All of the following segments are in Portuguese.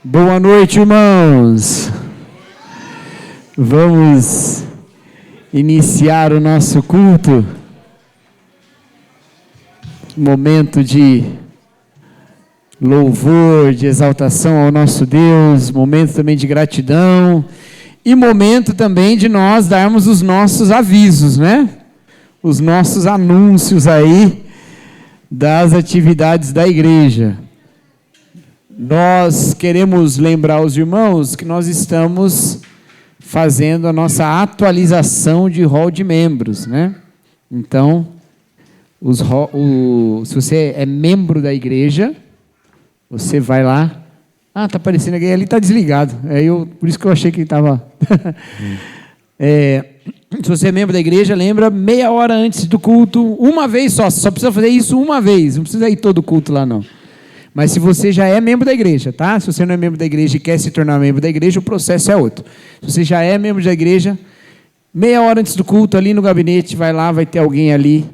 Boa noite, irmãos. Vamos iniciar o nosso culto. Momento de louvor, de exaltação ao nosso Deus, momento também de gratidão e momento também de nós darmos os nossos avisos, né? Os nossos anúncios aí das atividades da igreja. Nós queremos lembrar os irmãos que nós estamos fazendo a nossa atualização de rol de membros, né? Então, se você é membro da igreja, você vai lá. Ah, tá aparecendo aqui, ali tá desligado. Por isso que eu achei que ele estava. Se você é membro da igreja, lembra, meia hora antes do culto, uma vez só precisa fazer isso uma vez, não precisa ir todo culto lá não. Mas se você já é membro da igreja, tá? Se você não é membro da igreja e quer se tornar membro da igreja, o processo é outro. Se você já é membro da igreja, meia hora antes do culto, ali no gabinete, vai lá, vai ter alguém ali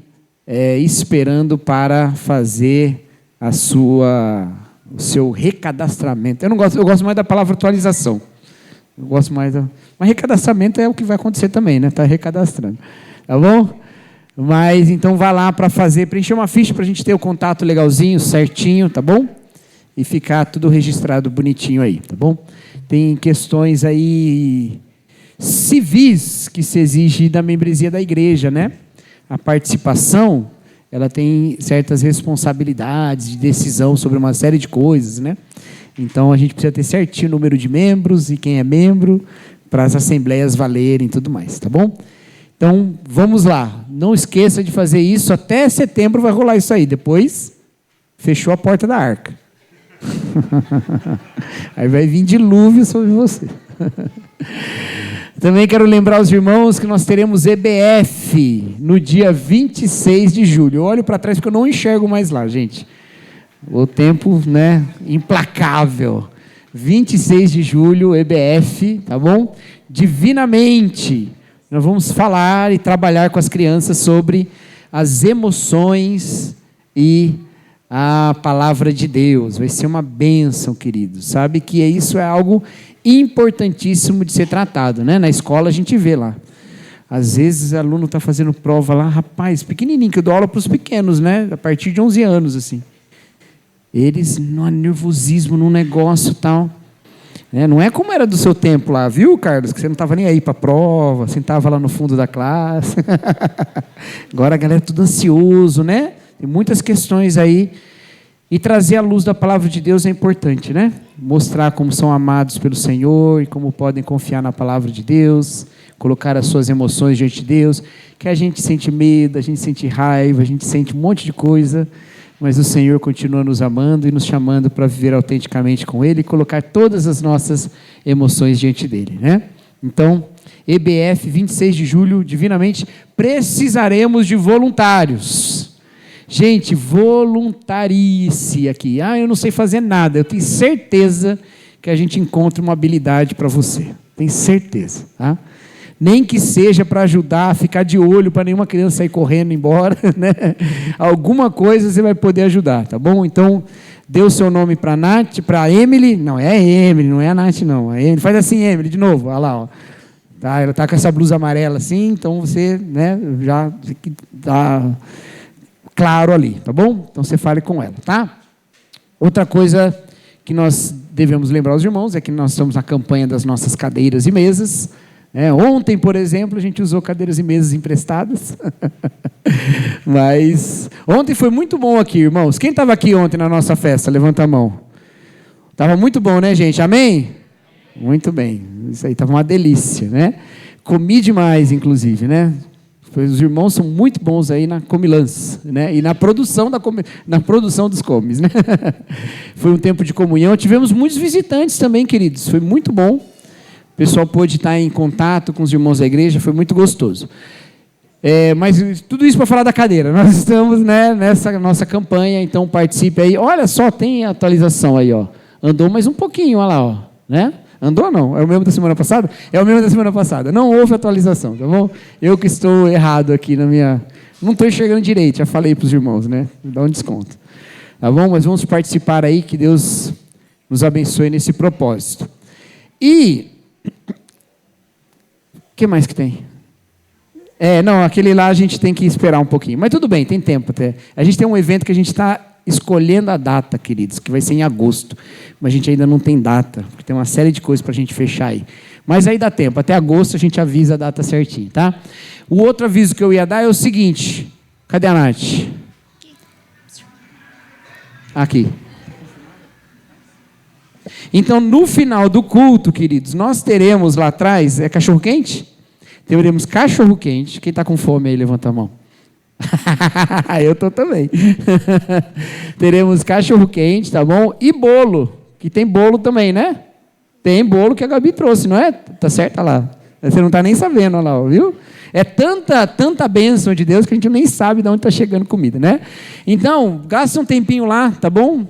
esperando para fazer o seu recadastramento. Eu gosto mais da palavra atualização. Eu gosto mais Mas recadastramento é o que vai acontecer também, né? Está recadastrando. Tá bom? Mas então vá lá para preencher uma ficha para a gente ter o contato legalzinho, certinho, tá bom? E ficar tudo registrado bonitinho aí, tá bom? Tem questões aí civis que se exige da membresia da igreja, né? A participação, ela tem certas responsabilidades de decisão sobre uma série de coisas, né? Então a gente precisa ter certinho o número de membros e quem é membro para as assembleias valerem e tudo mais, tá bom? Então, vamos lá. Não esqueça de fazer isso. Até setembro vai rolar isso aí. Depois, fechou a porta da arca. Aí vai vir dilúvio sobre você. Também quero lembrar os irmãos que nós teremos EBF no dia 26 de julho. Eu olho para trás porque eu não enxergo mais lá, gente. O tempo, né, implacável. 26 de julho, EBF, tá bom? Divinamente. Nós vamos falar e trabalhar com as crianças sobre as emoções e a palavra de Deus. Vai ser uma bênção, queridos. Sabe que isso é algo importantíssimo de ser tratado, né? Na escola a gente vê lá. Às vezes o aluno está fazendo prova lá, rapaz, pequenininho, que eu dou aula para os pequenos, né? A partir de 11 anos, assim. Eles, no nervosismo, num negócio e tal. Não é como era do seu tempo lá, viu, Carlos? Que você não estava nem aí para a prova, sentava lá no fundo da classe. Agora a galera é tudo ansioso, né? Tem muitas questões aí. E trazer a luz da palavra de Deus é importante, né? Mostrar como são amados pelo Senhor e como podem confiar na palavra de Deus, colocar as suas emoções diante de Deus, que a gente sente medo, a gente sente raiva, a gente sente um monte de coisa, mas o Senhor continua nos amando e nos chamando para viver autenticamente com Ele e colocar todas as nossas emoções diante dEle, né? Então, EBF, 26 de julho, divinamente, precisaremos de voluntários. Gente, voluntarie-se aqui. Eu não sei fazer nada. Eu tenho certeza que a gente encontra uma habilidade para você. Tenho certeza, tá? Nem que seja para ajudar a ficar de olho para nenhuma criança sair correndo embora, né? Alguma coisa você vai poder ajudar, tá bom? Então, dê o seu nome para a Nath, para a Emily. Não, é a Emily, não é a Nath, não. A Emily. Faz assim, Emily, de novo. Olha lá, ó. Tá, ela está com essa blusa amarela assim, então você, né, já está claro ali, tá bom? Então, você fale com ela, tá? Outra coisa que nós devemos lembrar os irmãos é que nós estamos na campanha das nossas cadeiras e mesas. Ontem, por exemplo, a gente usou cadeiras e mesas emprestadas. Mas ontem foi muito bom aqui, irmãos. Quem estava aqui ontem na nossa festa? Levanta a mão. Estava muito bom, né, gente? Amém? Muito bem. Isso aí estava uma delícia, né? Comi demais, inclusive, né? Os irmãos são muito bons aí na comilança, né? E na produção dos comes, né? Foi um tempo de comunhão. Tivemos muitos visitantes também, queridos. Foi muito bom. O pessoal pôde estar em contato com os irmãos da igreja, foi muito gostoso. Mas tudo isso para falar da cadeira. Nós estamos, né, nessa nossa campanha, então participe aí. Olha só, tem atualização aí, ó. Andou mais um pouquinho, olha lá, ó, né? Andou não? É o mesmo da semana passada? É o mesmo da semana passada. Não houve atualização, tá bom? Eu que estou errado aqui na minha... Não estou enxergando direito, já falei para os irmãos, né? Dá um desconto. Tá bom? Mas vamos participar aí, que Deus nos abençoe nesse propósito. E o que mais que tem? Não, aquele lá a gente tem que esperar um pouquinho. Mas tudo bem, tem tempo até. A gente tem um evento que a gente está escolhendo a data, queridos, que vai ser em agosto. Mas a gente ainda não tem data, porque tem uma série de coisas para a gente fechar aí. Mas aí dá tempo, até agosto a gente avisa a data certinho, tá? O outro aviso que eu ia dar é o seguinte. Cadê a Nath? Aqui. Então, no final do culto, queridos, nós teremos lá atrás, cachorro-quente? Teremos cachorro-quente. Quem está com fome aí, levanta a mão. Eu estou também. Teremos cachorro-quente, tá bom? E bolo, que tem bolo também, né? Tem bolo que a Gabi trouxe, não é? Tá certo? Olha lá. Você não está nem sabendo, olha lá, viu? É tanta bênção de Deus que a gente nem sabe de onde está chegando comida, né? Então, gasta um tempinho lá, tá bom?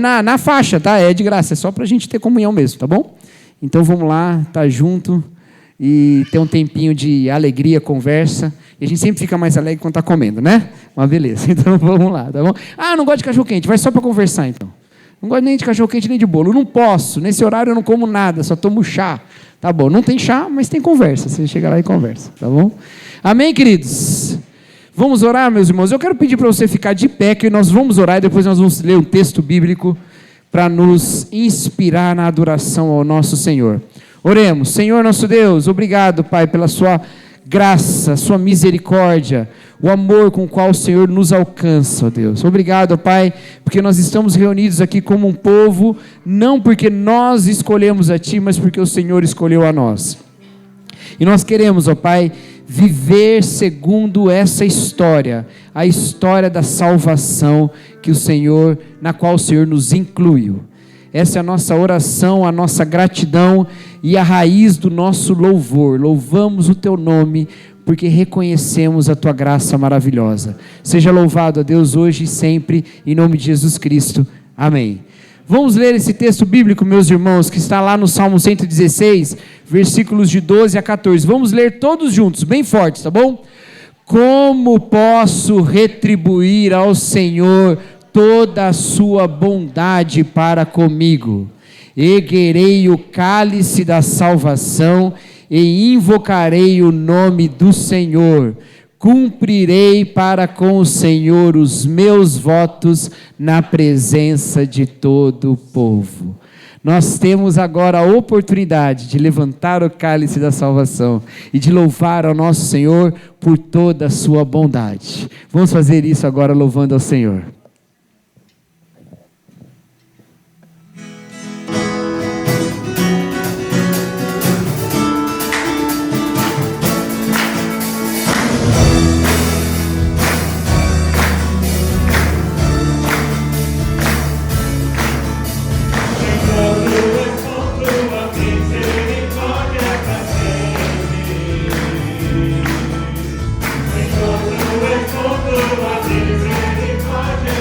Na faixa, tá? É de graça, é só para a gente ter comunhão mesmo, tá bom? Então, vamos lá, tá junto e ter um tempinho de alegria, conversa. E a gente sempre fica mais alegre quando está comendo, né? Mas beleza, então vamos lá, tá bom? Não gosto de cachorro-quente, vai só para conversar, então. Não gosto nem de cachorro-quente nem de bolo. Eu não posso. Nesse horário eu não como nada, só tomo chá. Tá bom, não tem chá, mas tem conversa. Você chega lá e conversa, tá bom? Amém, queridos? Vamos orar, meus irmãos? Eu quero pedir para você ficar de pé, que nós vamos orar e depois nós vamos ler um texto bíblico para nos inspirar na adoração ao nosso Senhor. Oremos. Senhor nosso Deus, obrigado, Pai, pela sua graça, sua misericórdia, o amor com o qual o Senhor nos alcança, ó Deus. Obrigado, Pai, porque nós estamos reunidos aqui como um povo, não porque nós escolhemos a Ti, mas porque o Senhor escolheu a nós. E nós queremos, ó Pai, viver segundo essa história, a história da salvação na qual o Senhor nos incluiu. Essa é a nossa oração, a nossa gratidão e a raiz do nosso louvor. Louvamos o Teu nome, porque reconhecemos a Tua graça maravilhosa. Seja louvado a Deus hoje e sempre, em nome de Jesus Cristo. Amém. Vamos ler esse texto bíblico, meus irmãos, que está lá no Salmo 116, versículos de 12 a 14. Vamos ler todos juntos, bem fortes, tá bom? Como posso retribuir ao Senhor toda a sua bondade para comigo? Erguerei o cálice da salvação e invocarei o nome do Senhor. Cumprirei para com o Senhor os meus votos na presença de todo o povo. Nós temos agora a oportunidade de levantar o cálice da salvação e de louvar ao nosso Senhor por toda a sua bondade. Vamos fazer isso agora louvando ao Senhor. Misericórdia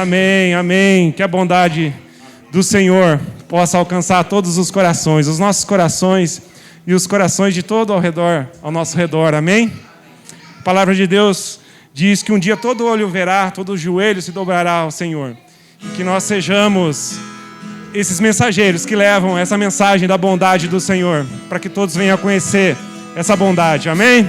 Amém, amém. Que a bondade do Senhor possa alcançar todos os corações, os nossos corações e os corações de todo ao nosso redor. Amém? A palavra de Deus diz que um dia todo olho verá, todo joelho se dobrará ao Senhor. E que nós sejamos esses mensageiros que levam essa mensagem da bondade do Senhor, para que todos venham a conhecer essa bondade. Amém?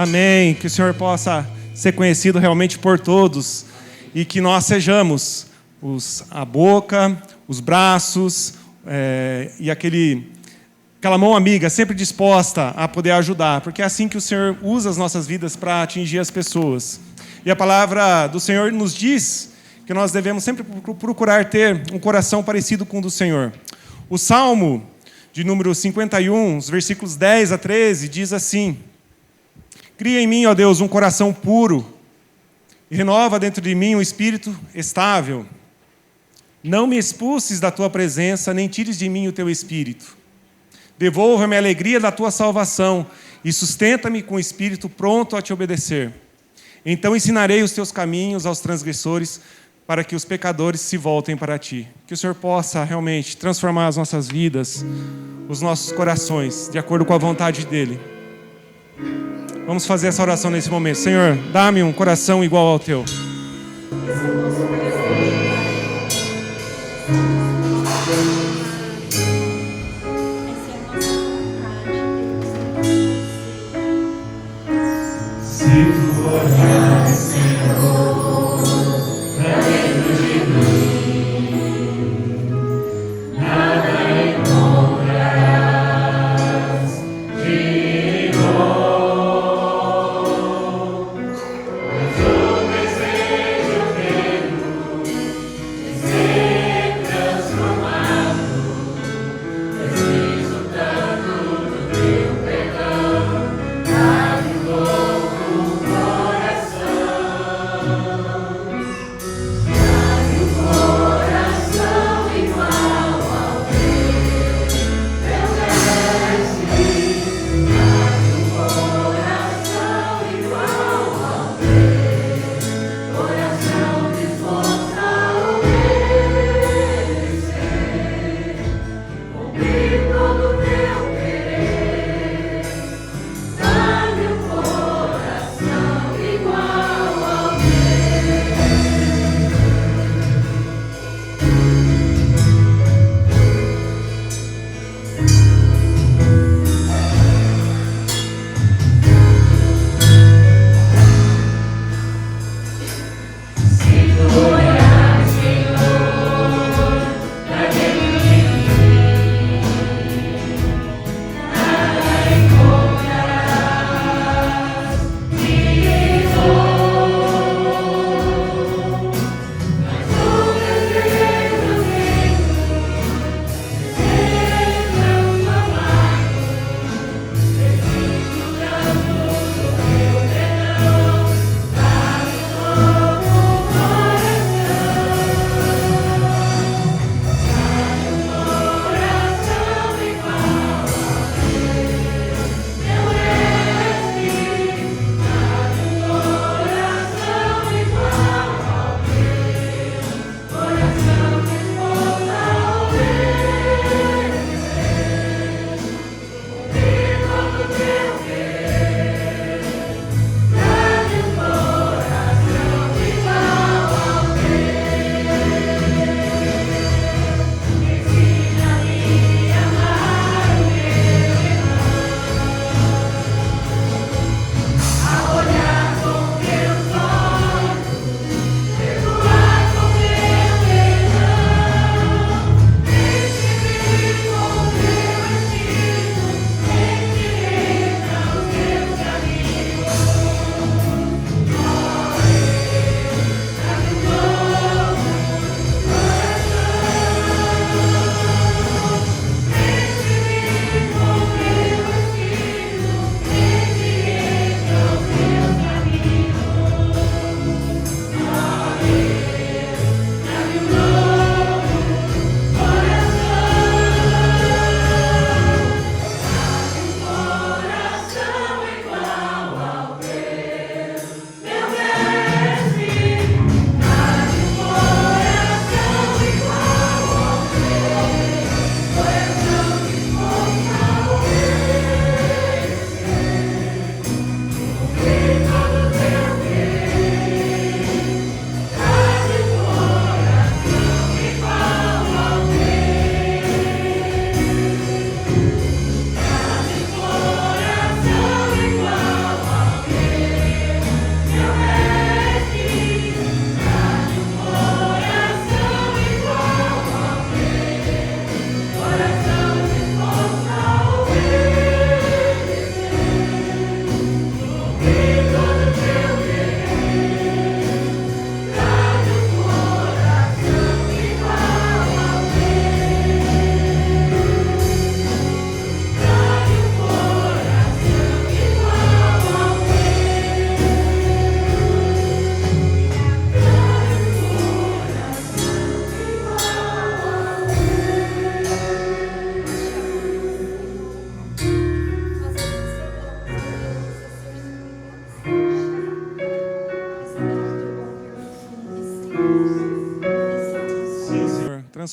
Amém. Que o Senhor possa ser conhecido realmente por todos e que nós sejamos a boca, os braços e aquela mão amiga, sempre disposta a poder ajudar, porque é assim que o Senhor usa as nossas vidas para atingir as pessoas. E a palavra do Senhor nos diz que nós devemos sempre procurar ter um coração parecido com o do Senhor. O Salmo de número 51, os versículos 10 a 13, diz assim: cria em mim, ó Deus, um coração puro, e renova dentro de mim um espírito estável. Não me expulses da tua presença, nem tires de mim o teu espírito. Devolva-me a alegria da tua salvação e sustenta-me com o espírito pronto a te obedecer. Então ensinarei os teus caminhos aos transgressores, para que os pecadores se voltem para ti. Que o Senhor possa realmente transformar as nossas vidas, os nossos corações, de acordo com a vontade dEle. Vamos fazer essa oração nesse momento. Senhor, dá-me um coração igual ao teu. Se tu olhares, Senhor, pra dentro de mim, nada encontrarás de bom. Mas o desejo teu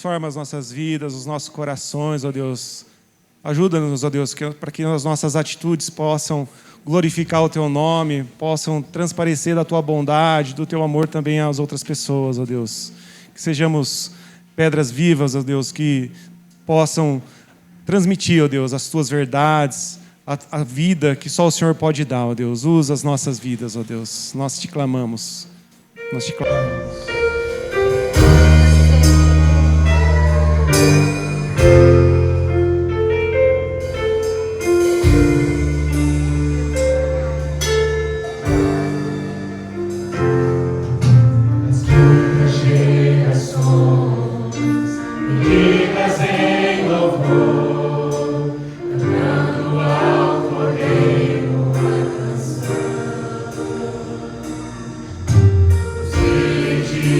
Transforma as nossas vidas, os nossos corações, ó Deus. Ajuda-nos, ó Deus, para que as nossas atitudes possam glorificar o Teu nome, possam transparecer da Tua bondade, do Teu amor também às outras pessoas, ó Deus. Que sejamos pedras vivas, ó Deus, que possam transmitir, ó Deus, as Tuas verdades, a vida que só o Senhor pode dar, ó Deus. Usa as nossas vidas, ó Deus. Nós te clamamos. Nós te clamamos. Os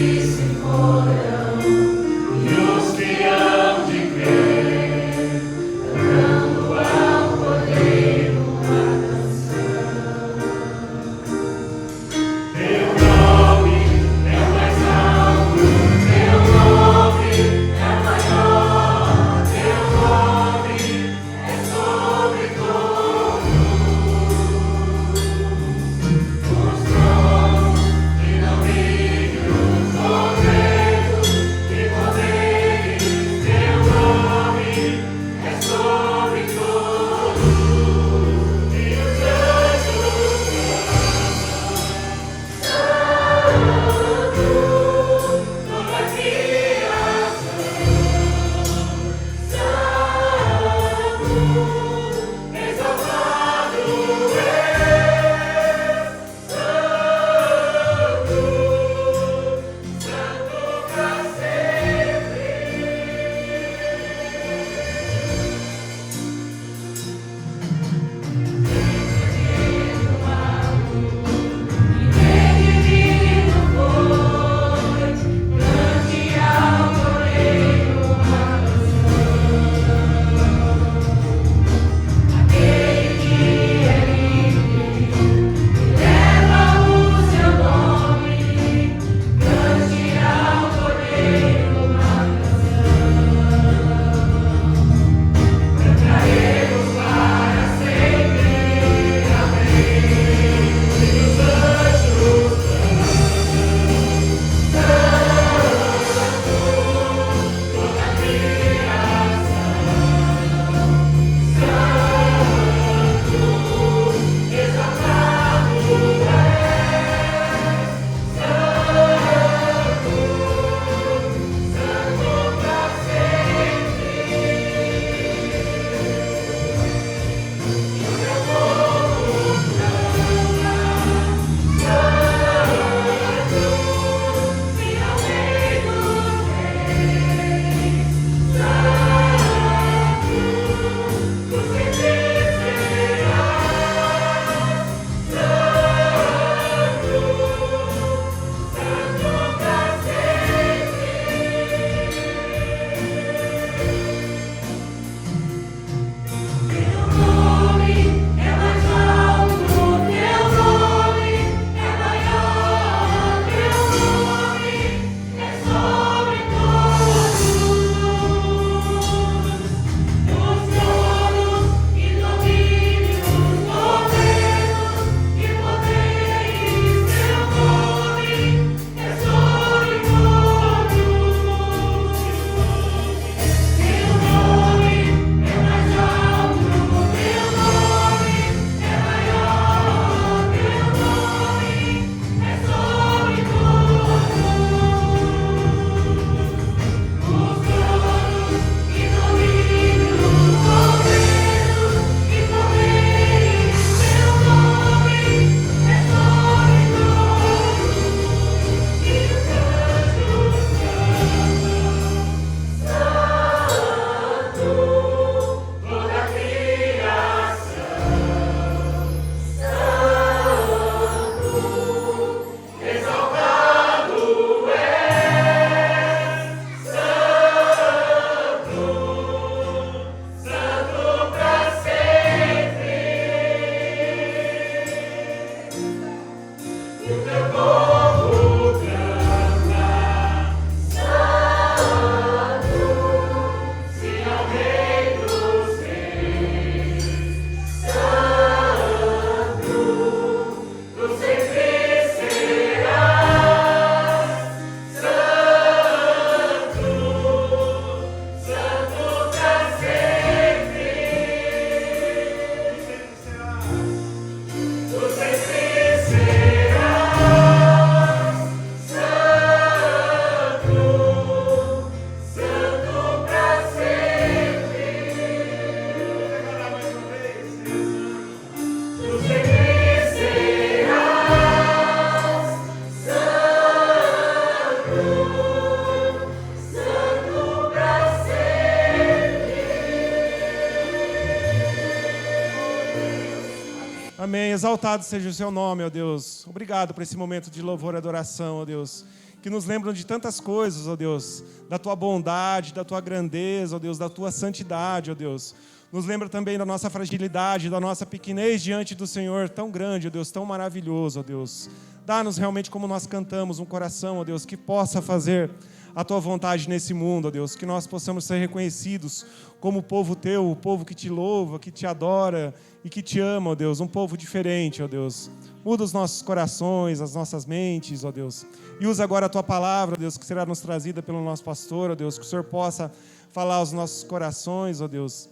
Amém. Exaltado seja o seu nome, ó Deus. Obrigado por esse momento de louvor e adoração, ó Deus. Que nos lembram de tantas coisas, ó Deus. Da tua bondade, da tua grandeza, ó Deus, da tua santidade, ó Deus. Nos lembra também da nossa fragilidade, da nossa pequenez diante do Senhor, tão grande, ó Deus, tão maravilhoso, ó Deus. Dá-nos realmente, como nós cantamos, um coração, ó Deus, que possa fazer a tua vontade nesse mundo, ó Deus. Que nós possamos ser reconhecidos como o povo teu, o povo que te louva, que te adora e que te ama, ó Deus. Um povo diferente, ó Deus. Muda os nossos corações, as nossas mentes, ó Deus. E usa agora a tua palavra, ó Deus, que será nos trazida pelo nosso pastor, ó Deus. Que o Senhor possa falar aos nossos corações, ó Deus.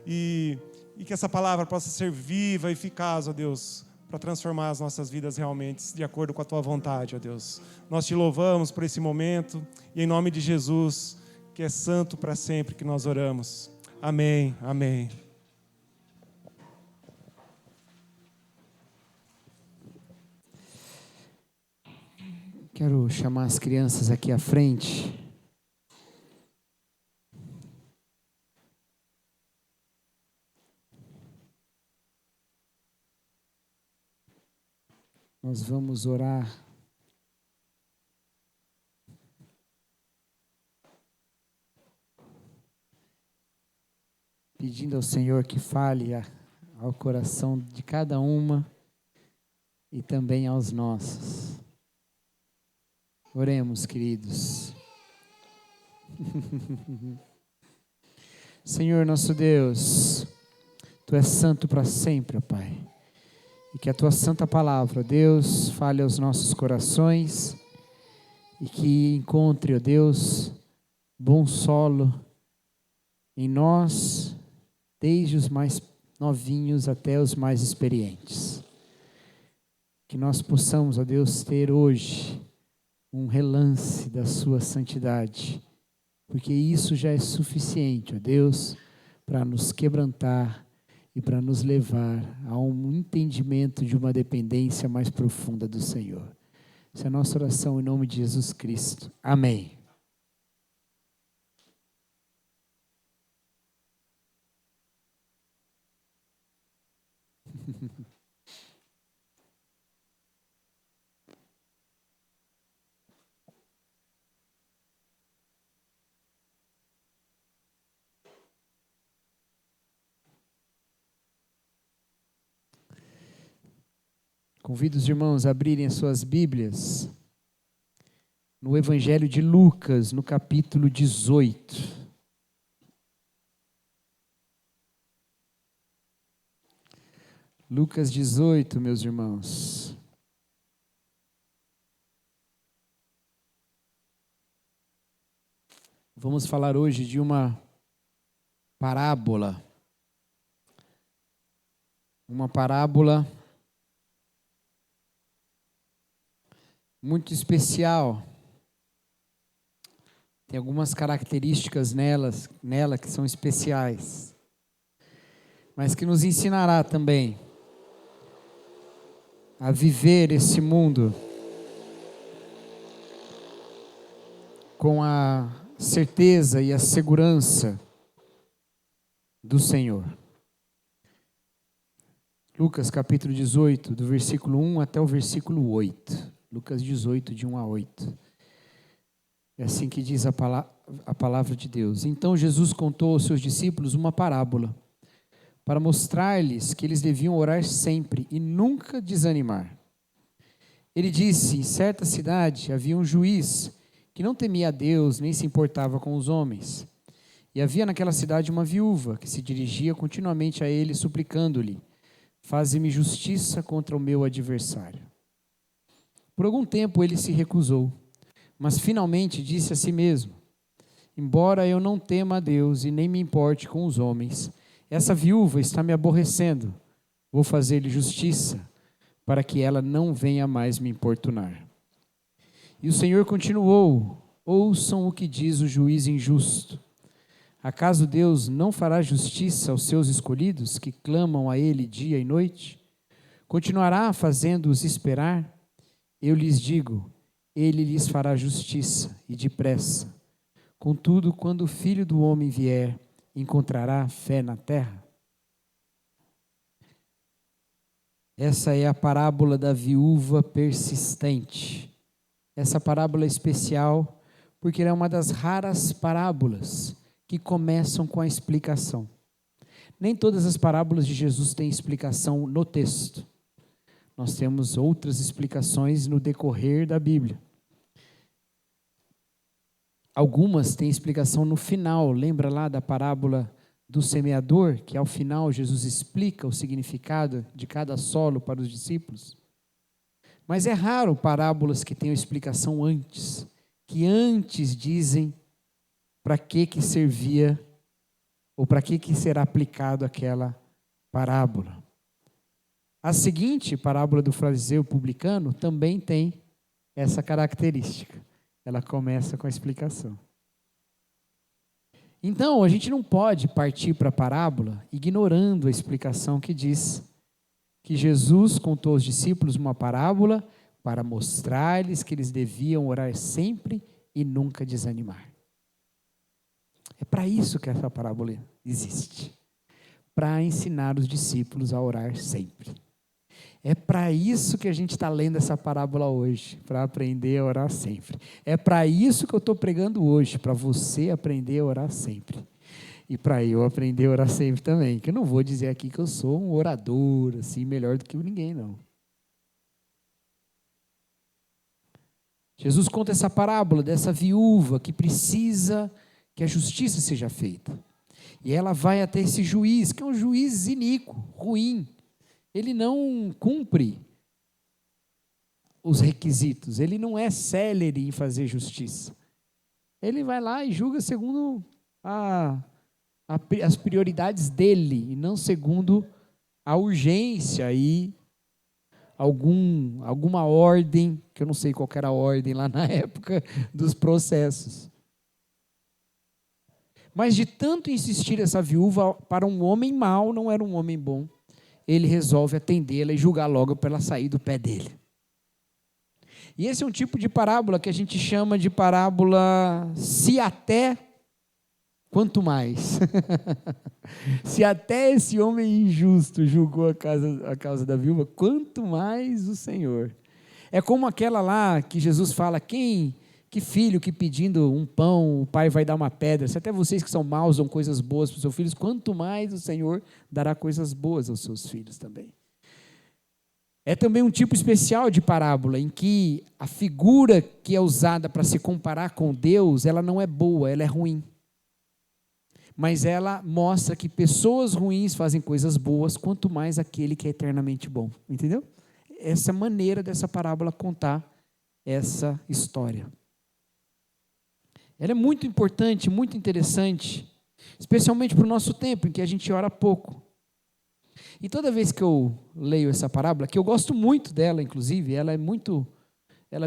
E que essa palavra possa ser viva e eficaz, ó Deus, para transformar as nossas vidas realmente de acordo com a tua vontade, ó Deus. Nós te louvamos por esse momento e em nome de Jesus, que é santo para sempre, que nós oramos. Amém, amém. Quero chamar as crianças aqui à frente. Nós vamos orar. Pedindo ao Senhor que fale ao coração de cada uma e também aos nossos. Oremos, queridos. Senhor nosso Deus, Tu és santo para sempre, ó Pai. E que a Tua santa palavra, ó Deus, fale aos nossos corações e que encontre, ó Deus, bom solo em nós, desde os mais novinhos até os mais experientes. Que nós possamos, ó Deus, ter hoje um relance da Sua santidade, porque isso já é suficiente, ó Deus, para nos quebrantar e para nos levar a um entendimento de uma dependência mais profunda do Senhor. Essa é a nossa oração em nome de Jesus Cristo. Amém. Convido os irmãos a abrirem as suas Bíblias no Evangelho de Lucas, no capítulo 18. Lucas 18, meus irmãos. Vamos falar hoje de uma parábola. Uma parábola muito especial. Tem algumas características nela que são especiais, mas que nos ensinará também a viver esse mundo com a certeza e a segurança do Senhor. Lucas capítulo 18, do versículo 1 até o versículo 8. Lucas 18, de 1 a 8. É assim que diz a palavra de Deus. Então Jesus contou aos seus discípulos uma parábola, para mostrar-lhes que eles deviam orar sempre e nunca desanimar. Ele disse: em certa cidade havia um juiz que não temia a Deus, nem se importava com os homens. E havia naquela cidade uma viúva que se dirigia continuamente a ele, suplicando-lhe: faze-me justiça contra o meu adversário. Por algum tempo ele se recusou, mas finalmente disse a si mesmo: embora eu não tema a Deus e nem me importe com os homens, essa viúva está me aborrecendo. Vou fazer-lhe justiça, para que ela não venha mais me importunar. E o Senhor continuou: ouçam o que diz o juiz injusto. Acaso Deus não fará justiça aos seus escolhidos, que clamam a Ele dia e noite? Continuará fazendo-os esperar? Eu lhes digo, Ele lhes fará justiça, e depressa. Contudo, quando o Filho do Homem vier, encontrará fé na terra? Essa é a parábola da viúva persistente. Essa parábola é especial porque ela é uma das raras parábolas que começam com a explicação. Nem todas as parábolas de Jesus têm explicação no texto. Nós temos outras explicações no decorrer da Bíblia. Algumas têm explicação no final. Lembra lá da parábola do semeador, que ao final Jesus explica o significado de cada solo para os discípulos? Mas é raro parábolas que tenham explicação antes, que antes dizem para que servia ou para que será aplicado aquela parábola. A seguinte, parábola do fariseu publicano, também tem essa característica. Ela começa com a explicação. Então, a gente não pode partir para a parábola ignorando a explicação que diz que Jesus contou aos discípulos uma parábola para mostrar-lhes que eles deviam orar sempre e nunca desanimar. É para isso que essa parábola existe. Para ensinar os discípulos a orar sempre. É para isso que a gente está lendo essa parábola hoje, para aprender a orar sempre. É para isso que eu estou pregando hoje, para você aprender a orar sempre. E para eu aprender a orar sempre também, que eu não vou dizer aqui que eu sou um orador, assim, melhor do que ninguém, não. Jesus conta essa parábola dessa viúva que precisa que a justiça seja feita. E ela vai até esse juiz, que é um juiz iníquo, ruim. Ele não cumpre os requisitos, ele não é célere em fazer justiça. Ele vai lá e julga segundo as prioridades dele, e não segundo a urgência e alguma ordem, que eu não sei qual era a ordem lá na época dos processos. Mas de tanto insistir essa viúva, para um homem mau, não era um homem bom, ele resolve atendê-la e julgar logo para ela sair do pé dele. E esse é um tipo de parábola que a gente chama de parábola se até, quanto mais. Se até esse homem injusto julgou a causa da viúva, quanto mais o Senhor. É como aquela lá que Jesus fala, que filho que pedindo um pão, o pai vai dar uma pedra. Se até vocês que são maus dão coisas boas para os seus filhos, quanto mais o Senhor dará coisas boas aos seus filhos também. É também um tipo especial de parábola, em que a figura que é usada para se comparar com Deus, ela não é boa, ela é ruim. Mas ela mostra que pessoas ruins fazem coisas boas, quanto mais aquele que é eternamente bom. Entendeu? Essa maneira dessa parábola contar essa história. Ela é muito importante, muito interessante, especialmente para o nosso tempo, em que a gente ora pouco. E toda vez que eu leio essa parábola, que eu gosto muito dela, inclusive, ela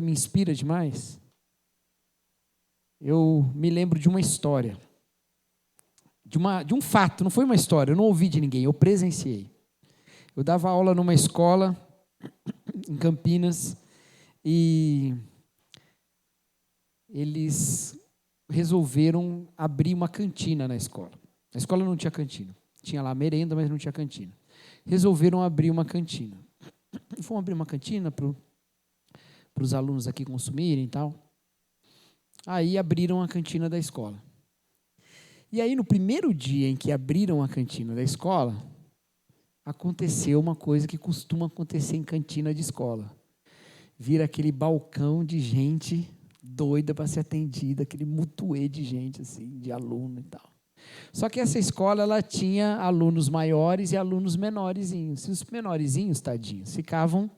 me inspira demais, eu me lembro de uma história, de um fato, não foi uma história, eu não ouvi de ninguém, eu presenciei. Eu dava aula numa escola em Campinas e eles resolveram abrir uma cantina na escola. A escola não tinha cantina. Tinha lá merenda, mas não tinha cantina. Resolveram abrir uma cantina. Fomos abrir uma cantina para os alunos aqui consumirem e tal. Aí abriram a cantina da escola. E aí, no primeiro dia em que abriram a cantina da escola, aconteceu uma coisa que costuma acontecer em cantina de escola. Vira aquele balcão de gente doida para ser atendida, aquele mutuê de gente, assim, de aluno e tal. Só que essa escola, ela tinha alunos maiores e alunos menorzinhos. E os menorzinhos, tadinhos, ficavam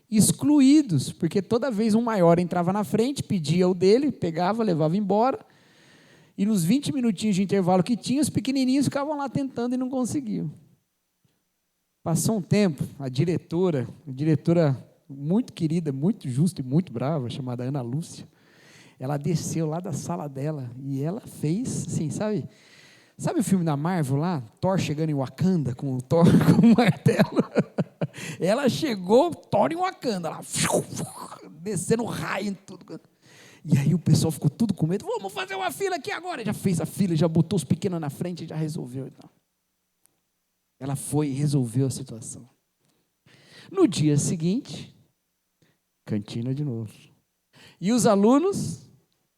excluídos, porque toda vez um maior entrava na frente, pedia o dele, pegava, levava embora, e nos 20 minutinhos de intervalo que tinha, os pequenininhos ficavam lá tentando e não conseguiam. Passou um tempo, a diretora muito querida, muito justa e muito brava, chamada Ana Lúcia, ela desceu lá da sala dela e ela fez, assim, sabe o filme da Marvel lá? Thor chegando em Wakanda com o Thor com o martelo? Ela chegou, Thor em Wakanda, lá, descendo raio em tudo. E aí o pessoal ficou tudo com medo. Vamos fazer uma fila aqui agora. Já fez a fila, já botou os pequenos na frente, já resolveu. Então. Ela foi e resolveu a situação. No dia seguinte, cantina de novo. E os alunos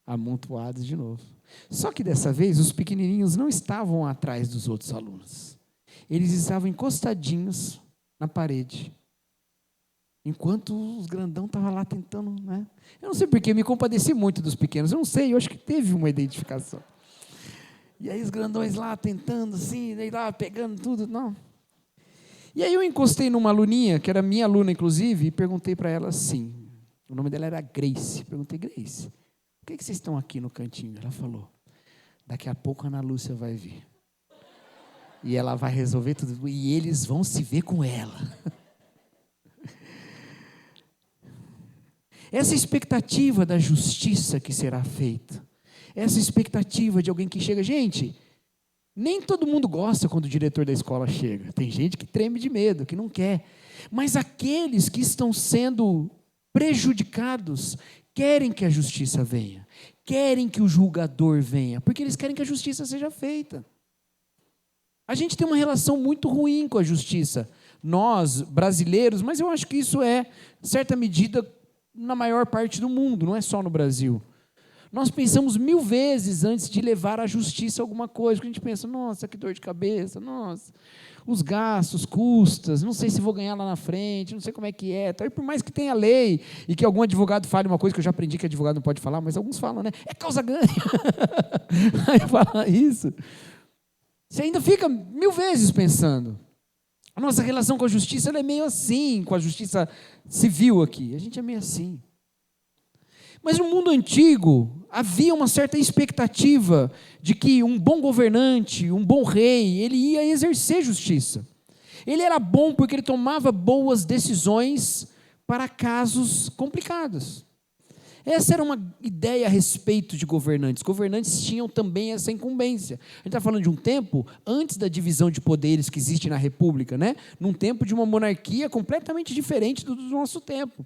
amontoados de novo. Só que dessa vez os pequenininhos não estavam atrás dos outros alunos. Eles estavam encostadinhos na parede. Enquanto os grandão estavam lá tentando, né? Eu não sei porquê, me compadeci muito dos pequenos. Eu não sei, eu acho que teve uma identificação. E aí os grandões lá tentando assim, daí lá pegando tudo, não. E aí eu encostei numa aluninha, que era minha aluna inclusive, e perguntei para ela assim, o nome dela era Grace. Perguntei, Grace, por que vocês estão aqui no cantinho? Ela falou, daqui a pouco a Ana Lúcia vai vir. E ela vai resolver tudo, e eles vão se ver com ela. Essa expectativa da justiça que será feita, essa expectativa de alguém que chega, gente, nem todo mundo gosta quando o diretor da escola chega, tem gente que treme de medo, que não quer, mas aqueles que estão sendo prejudicados querem que a justiça venha, querem que o julgador venha, porque eles querem que a justiça seja feita. A gente tem uma relação muito ruim com a justiça, nós, brasileiros, mas eu acho que isso é, em certa medida, na maior parte do mundo, não é só no Brasil. Nós pensamos 1000 vezes antes de levar à justiça alguma coisa, porque a gente pensa, nossa, que dor de cabeça, nossa, os gastos, custas, não sei se vou ganhar lá na frente, não sei como é que é, e por mais que tenha lei, e que algum advogado fale uma coisa que eu já aprendi que advogado não pode falar, mas alguns falam, né? É causa-ganha. Aí fala isso. Você ainda fica 1000 vezes pensando. A nossa relação com a justiça ela é meio assim, com a justiça civil aqui. A gente é meio assim. Mas no mundo antigo, havia uma certa expectativa de que um bom governante, um bom rei, ele ia exercer justiça. Ele era bom porque ele tomava boas decisões para casos complicados. Essa era uma ideia a respeito de governantes. Governantes tinham também essa incumbência. A gente está falando de um tempo antes da divisão de poderes que existe na República, né? Num tempo de uma monarquia completamente diferente do nosso tempo.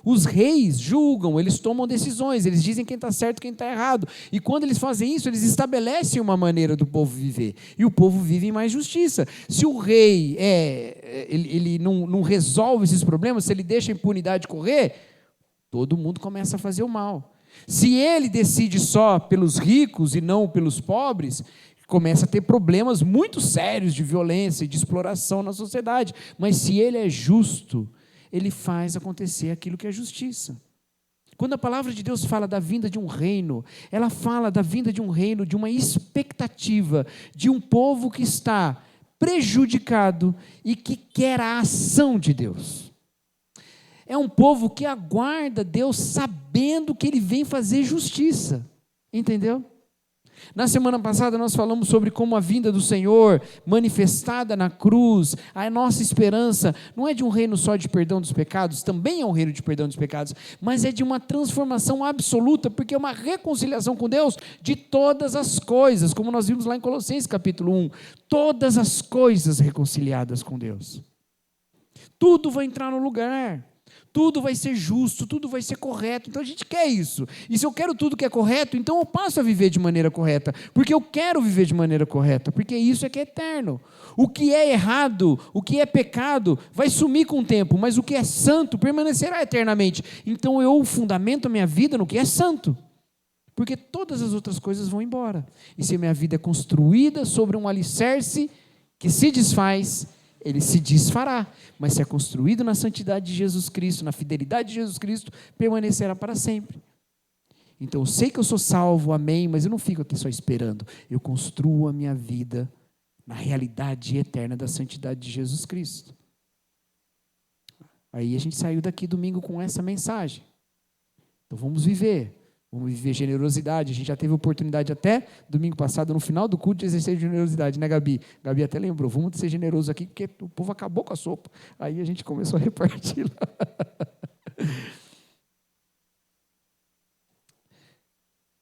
Os reis julgam, eles tomam decisões, eles dizem quem está certo e quem está errado. E quando eles fazem isso, eles estabelecem uma maneira do povo viver. E o povo vive em mais justiça. Se o rei ele não resolve esses problemas, se ele deixa a impunidade correr, todo mundo começa a fazer o mal. Se ele decide só pelos ricos e não pelos pobres, começa a ter problemas muito sérios de violência e de exploração na sociedade. Mas se ele é justo, ele faz acontecer aquilo que é justiça. Quando a palavra de Deus fala da vinda de um reino, ela fala da vinda de um reino, de uma expectativa, de um povo que está prejudicado e que quer a ação de Deus. É um povo que aguarda Deus sabendo que Ele vem fazer justiça. Entendeu? Na semana passada nós falamos sobre como a vinda do Senhor, manifestada na cruz, a nossa esperança não é de um reino só de perdão dos pecados, também é um reino de perdão dos pecados, mas é de uma transformação absoluta, porque é uma reconciliação com Deus de todas as coisas, como nós vimos lá em Colossenses capítulo 1, todas as coisas reconciliadas com Deus. Tudo vai entrar no lugar. Tudo vai ser justo, tudo vai ser correto. Então a gente quer isso. E se eu quero tudo que é correto, então eu passo a viver de maneira correta. Porque eu quero viver de maneira correta. Porque isso é que é eterno. O que é errado, o que é pecado, vai sumir com o tempo. Mas o que é santo permanecerá eternamente. Então eu fundamento a minha vida no que é santo. Porque todas as outras coisas vão embora. E se a minha vida é construída sobre um alicerce que se desfaz, ele se desfará, mas se é construído na santidade de Jesus Cristo, na fidelidade de Jesus Cristo, permanecerá para sempre. Então eu sei que eu sou salvo, amém, mas eu não fico aqui só esperando, eu construo a minha vida na realidade eterna da santidade de Jesus Cristo. Aí a gente saiu daqui domingo com essa mensagem. Então vamos viver generosidade. A gente já teve oportunidade até domingo passado, no final do culto, de exercer generosidade, né, Gabi? Gabi até lembrou, vamos ser generosos aqui, porque o povo acabou com a sopa. Aí a gente começou a repartir lá.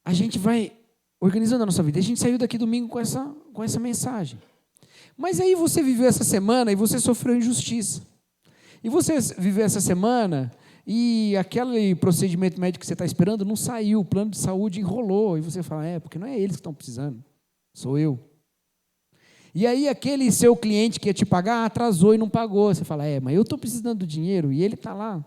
A gente vai organizando a nossa vida. A gente saiu daqui domingo com essa mensagem. Mas aí você viveu essa semana e você sofreu injustiça. E você viveu essa semana e aquele procedimento médico que você está esperando não saiu, o plano de saúde enrolou, e você fala, porque não é eles que estão precisando, sou eu. E aí aquele seu cliente que ia te pagar atrasou e não pagou. Você fala, mas eu estou precisando do dinheiro e ele está lá.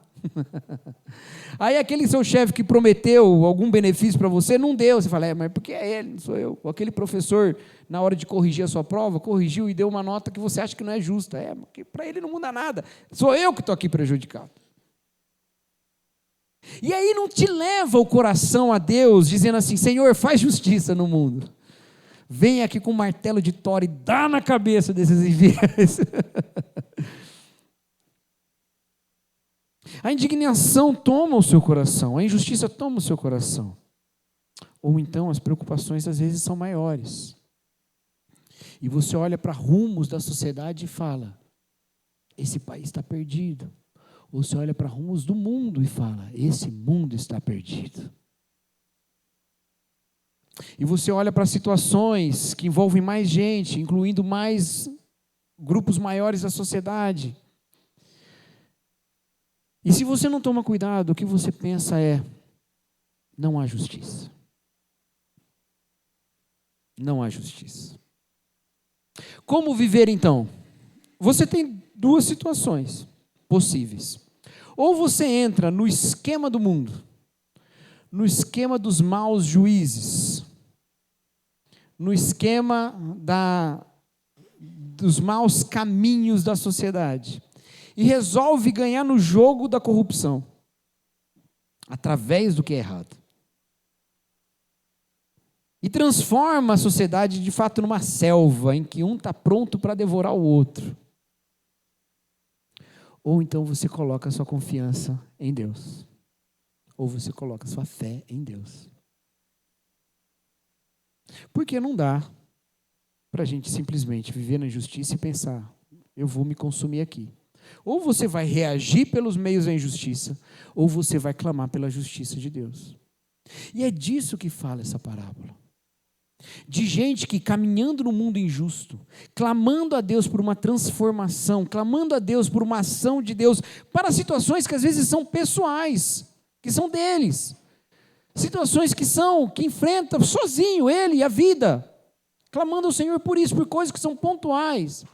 Aí aquele seu chefe que prometeu algum benefício para você, não deu. Você fala, mas porque é ele, não sou eu. Ou aquele professor, na hora de corrigir a sua prova, corrigiu e deu uma nota que você acha que não é justa. Porque para ele não muda nada. Sou eu que estou aqui prejudicado. E aí não te leva o coração a Deus, dizendo assim, Senhor, faz justiça no mundo. Vem aqui com um martelo de Thor e dá na cabeça desses infiéis. A indignação toma o seu coração, a injustiça toma o seu coração. Ou então as preocupações às vezes são maiores. E você olha para rumos da sociedade e fala, esse país está perdido. Ou você olha para rumos do mundo e fala, esse mundo está perdido. E você olha para situações que envolvem mais gente, incluindo mais grupos maiores da sociedade. E se você não toma cuidado, o que você pensa é, não há justiça. Não há justiça. Como viver então? Você tem duas situações possíveis. Ou você entra no esquema do mundo, no esquema dos maus juízes, no esquema dos maus caminhos da sociedade, e resolve ganhar no jogo da corrupção, através do que é errado. E transforma a sociedade de fato numa selva, em que um está pronto para devorar o outro. Ou então você coloca a sua confiança em Deus. Ou você coloca a sua fé em Deus. Porque não dá para a gente simplesmente viver na injustiça e pensar, eu vou me consumir aqui. Ou você vai reagir pelos meios da injustiça, ou você vai clamar pela justiça de Deus. E é disso que fala essa parábola. De gente que caminhando no mundo injusto, clamando a Deus por uma transformação, clamando a Deus por uma ação de Deus, para situações que às vezes são pessoais, que são deles. Situações que enfrenta sozinho, ele e a vida. Clamando ao Senhor por isso, por coisas que são pontuais.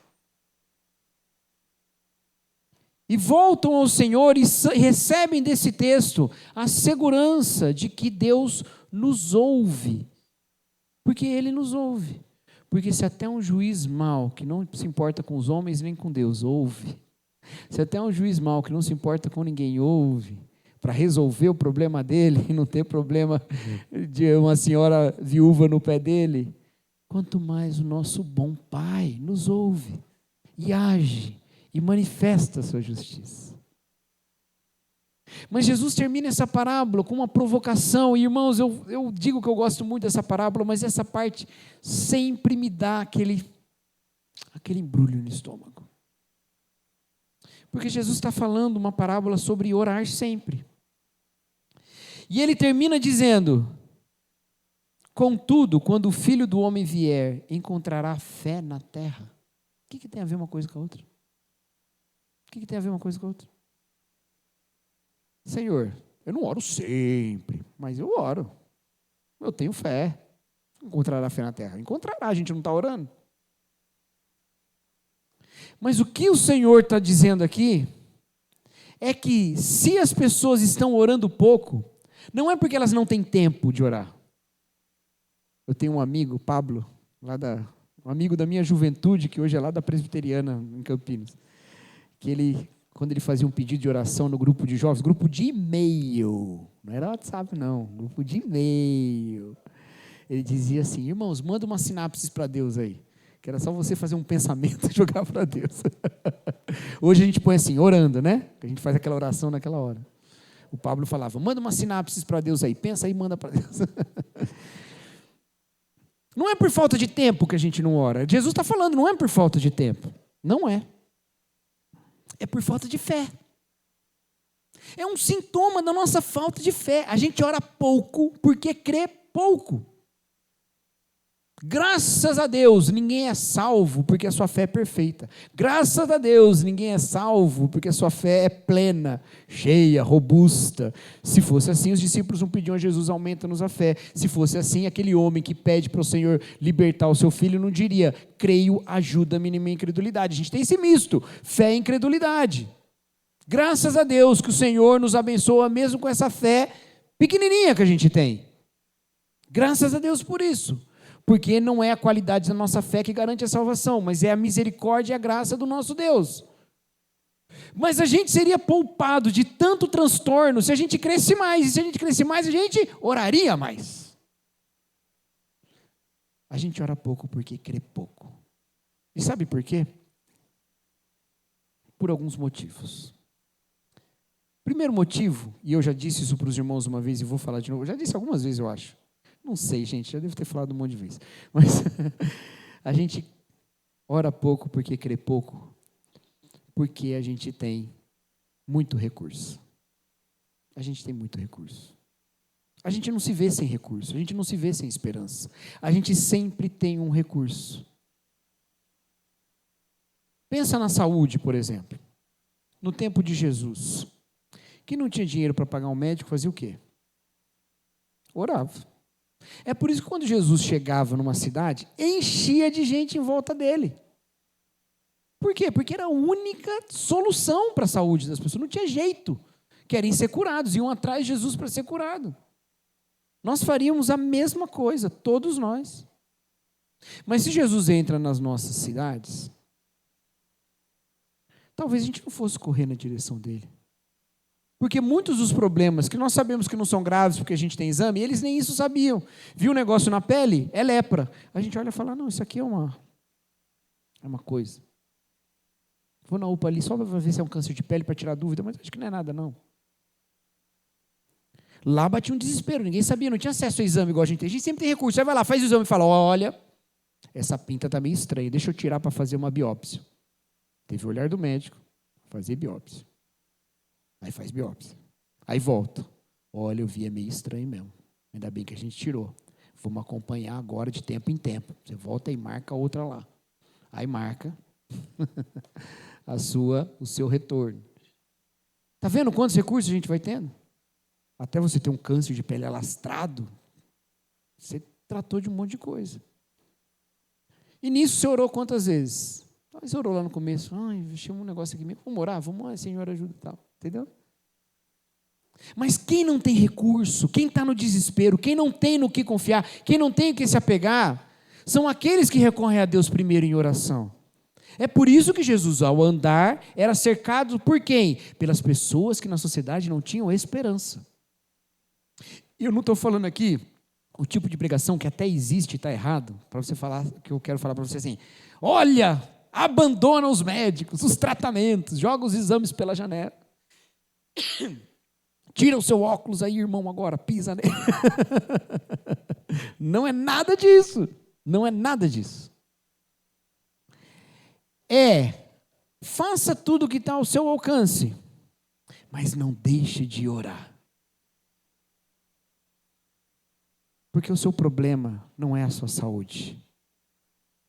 E voltam ao Senhor e recebem desse texto a segurança de que Deus nos ouve. Porque Ele nos ouve. Porque se até um juiz mau, que não se importa com os homens nem com Deus, ouve. Se até um juiz mau, que não se importa com ninguém, ouve, para resolver o problema dele e não ter problema de uma senhora viúva no pé dele, quanto mais o nosso bom Pai nos ouve e age e manifesta a sua justiça. Mas Jesus termina essa parábola com uma provocação, e irmãos, eu digo que eu gosto muito dessa parábola, mas essa parte sempre me dá aquele embrulho no estômago. Porque Jesus está falando uma parábola sobre orar sempre. E ele termina dizendo, contudo, quando o Filho do Homem vier, encontrará fé na terra. O que tem a ver uma coisa com a outra? O que tem a ver uma coisa com a outra? Senhor, eu não oro sempre, mas eu oro. Eu tenho fé. Encontrará fé na terra. Encontrará, a gente não está orando. Mas o que o Senhor está dizendo aqui é que se as pessoas estão orando pouco, não é porque elas não têm tempo de orar. Eu tenho um amigo, Pablo, um amigo da minha juventude, que hoje é lá da Presbiteriana, em Campinas, que quando ele fazia um pedido de oração no grupo de jovens, grupo de e-mail, não era WhatsApp não, grupo de e-mail, ele dizia assim, irmãos, manda uma sinapse para Deus aí, que era só você fazer um pensamento e jogar para Deus. Hoje a gente põe assim, orando, né? A gente faz aquela oração naquela hora. O Pablo falava, manda uma sinapse para Deus aí, pensa aí e manda para Deus. Não é por falta de tempo que a gente não ora. Jesus está falando, não é por falta de tempo. Não é. É por falta de fé. É um sintoma da nossa falta de fé. A gente ora pouco porque crê pouco. Graças a Deus, ninguém é salvo porque a sua fé é perfeita. Graças a Deus, ninguém é salvo porque a sua fé é plena, cheia, robusta. Se fosse assim, os discípulos não pediam a Jesus, aumenta-nos a fé. Se fosse assim, aquele homem que pede para o Senhor libertar o seu filho não diria, creio, ajuda-me na minha incredulidade. A gente tem esse misto, fé e incredulidade. Graças a Deus que o Senhor nos abençoa mesmo com essa fé pequenininha que a gente tem. Graças a Deus por isso. Porque não é a qualidade da nossa fé que garante a salvação, mas é a misericórdia e a graça do nosso Deus. Mas a gente seria poupado de tanto transtorno se a gente cresce mais. E se a gente cresce mais, a gente oraria mais. A gente ora pouco porque crê pouco. E sabe por quê? Por alguns motivos. Primeiro motivo, e eu já disse isso para os irmãos uma vez e vou falar de novo, eu já disse algumas vezes, eu acho. Não sei, gente, já devo ter falado um monte de vezes. Mas a gente ora pouco porque crê pouco, porque a gente tem muito recurso. A gente tem muito recurso. A gente não se vê sem recurso, a gente não se vê sem esperança. A gente sempre tem um recurso. Pensa na saúde, por exemplo. No tempo de Jesus, que não tinha dinheiro para pagar um médico, fazia o quê? Orava. É por isso que quando Jesus chegava numa cidade, enchia de gente em volta dele. Por quê? Porque era a única solução para a saúde das pessoas. Não tinha jeito. Querem ser curados, iam atrás de Jesus para ser curado. Nós faríamos a mesma coisa, todos nós. Mas se Jesus entra nas nossas cidades, talvez a gente não fosse correr na direção dele. Porque muitos dos problemas que nós sabemos que não são graves porque a gente tem exame, eles nem isso sabiam. Viu um negócio na pele? É lepra. A gente olha e fala, não, isso aqui é uma coisa. Vou na UPA ali só para ver se é um câncer de pele para tirar dúvida, mas acho que não é nada, não. Lá batia um desespero, ninguém sabia, não tinha acesso ao exame igual a gente tem. A gente sempre tem recurso. Aí vai lá, faz o exame e fala, olha, essa pinta está meio estranha, deixa eu tirar para fazer uma biópsia. Teve o olhar do médico, fazer biópsia. Aí faz biópsia. Aí volta. Olha, eu vi, é meio estranho mesmo. Ainda bem que a gente tirou. Vamos acompanhar agora de tempo em tempo. Você volta e marca outra lá. Aí marca o seu retorno. Está vendo quantos recursos a gente vai tendo? Até você ter um câncer de pele alastrado, você tratou de um monte de coisa. E nisso você orou quantas vezes? Você orou lá no começo. Ai, chama um negócio aqui mesmo. Vamos orar, Senhor, ajuda e tal. Entendeu? Mas quem não tem recurso, quem está no desespero, quem não tem no que confiar, quem não tem o que se apegar, são aqueles que recorrem a Deus primeiro em oração. É por isso que Jesus, ao andar, era cercado por quem? Pelas pessoas que na sociedade não tinham esperança. Eu não estou falando aqui o tipo de pregação que até existe e está errado, para você falar, que eu quero falar para você assim, olha, abandona os médicos, os tratamentos, joga os exames pela janela. Tira o seu óculos aí, irmão, agora, pisa nele. Não é nada disso. Não é nada disso. Faça tudo o que está ao seu alcance, mas não deixe de orar. Porque o seu problema não é a sua saúde.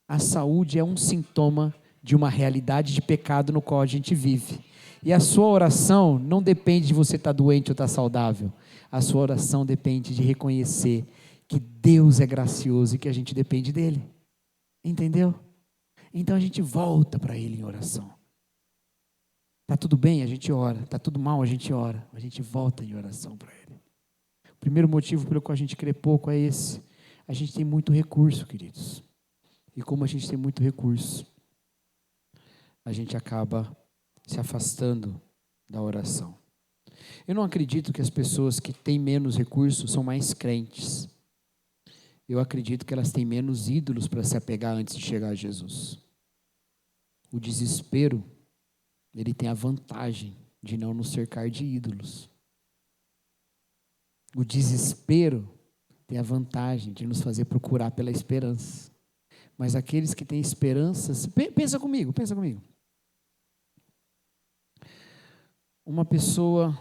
A saúde é um sintoma de uma realidade de pecado no qual a gente vive. E a sua oração não depende de você estar doente ou estar saudável. A sua oração depende de reconhecer que Deus é gracioso e que a gente depende dele. Entendeu? Então a gente volta para ele em oração. Está tudo bem? A gente ora. Está tudo mal? A gente ora. A gente volta em oração para ele. O primeiro motivo pelo qual a gente crê pouco é esse. A gente tem muito recurso, queridos. E como a gente tem muito recurso, a gente acaba se afastando da oração. Eu não acredito que as pessoas que têm menos recursos são mais crentes. Eu acredito que elas têm menos ídolos para se apegar antes de chegar a Jesus. O desespero, ele tem a vantagem de não nos cercar de ídolos. O desespero tem a vantagem de nos fazer procurar pela esperança. Mas aqueles que têm esperanças... Pensa comigo. Uma pessoa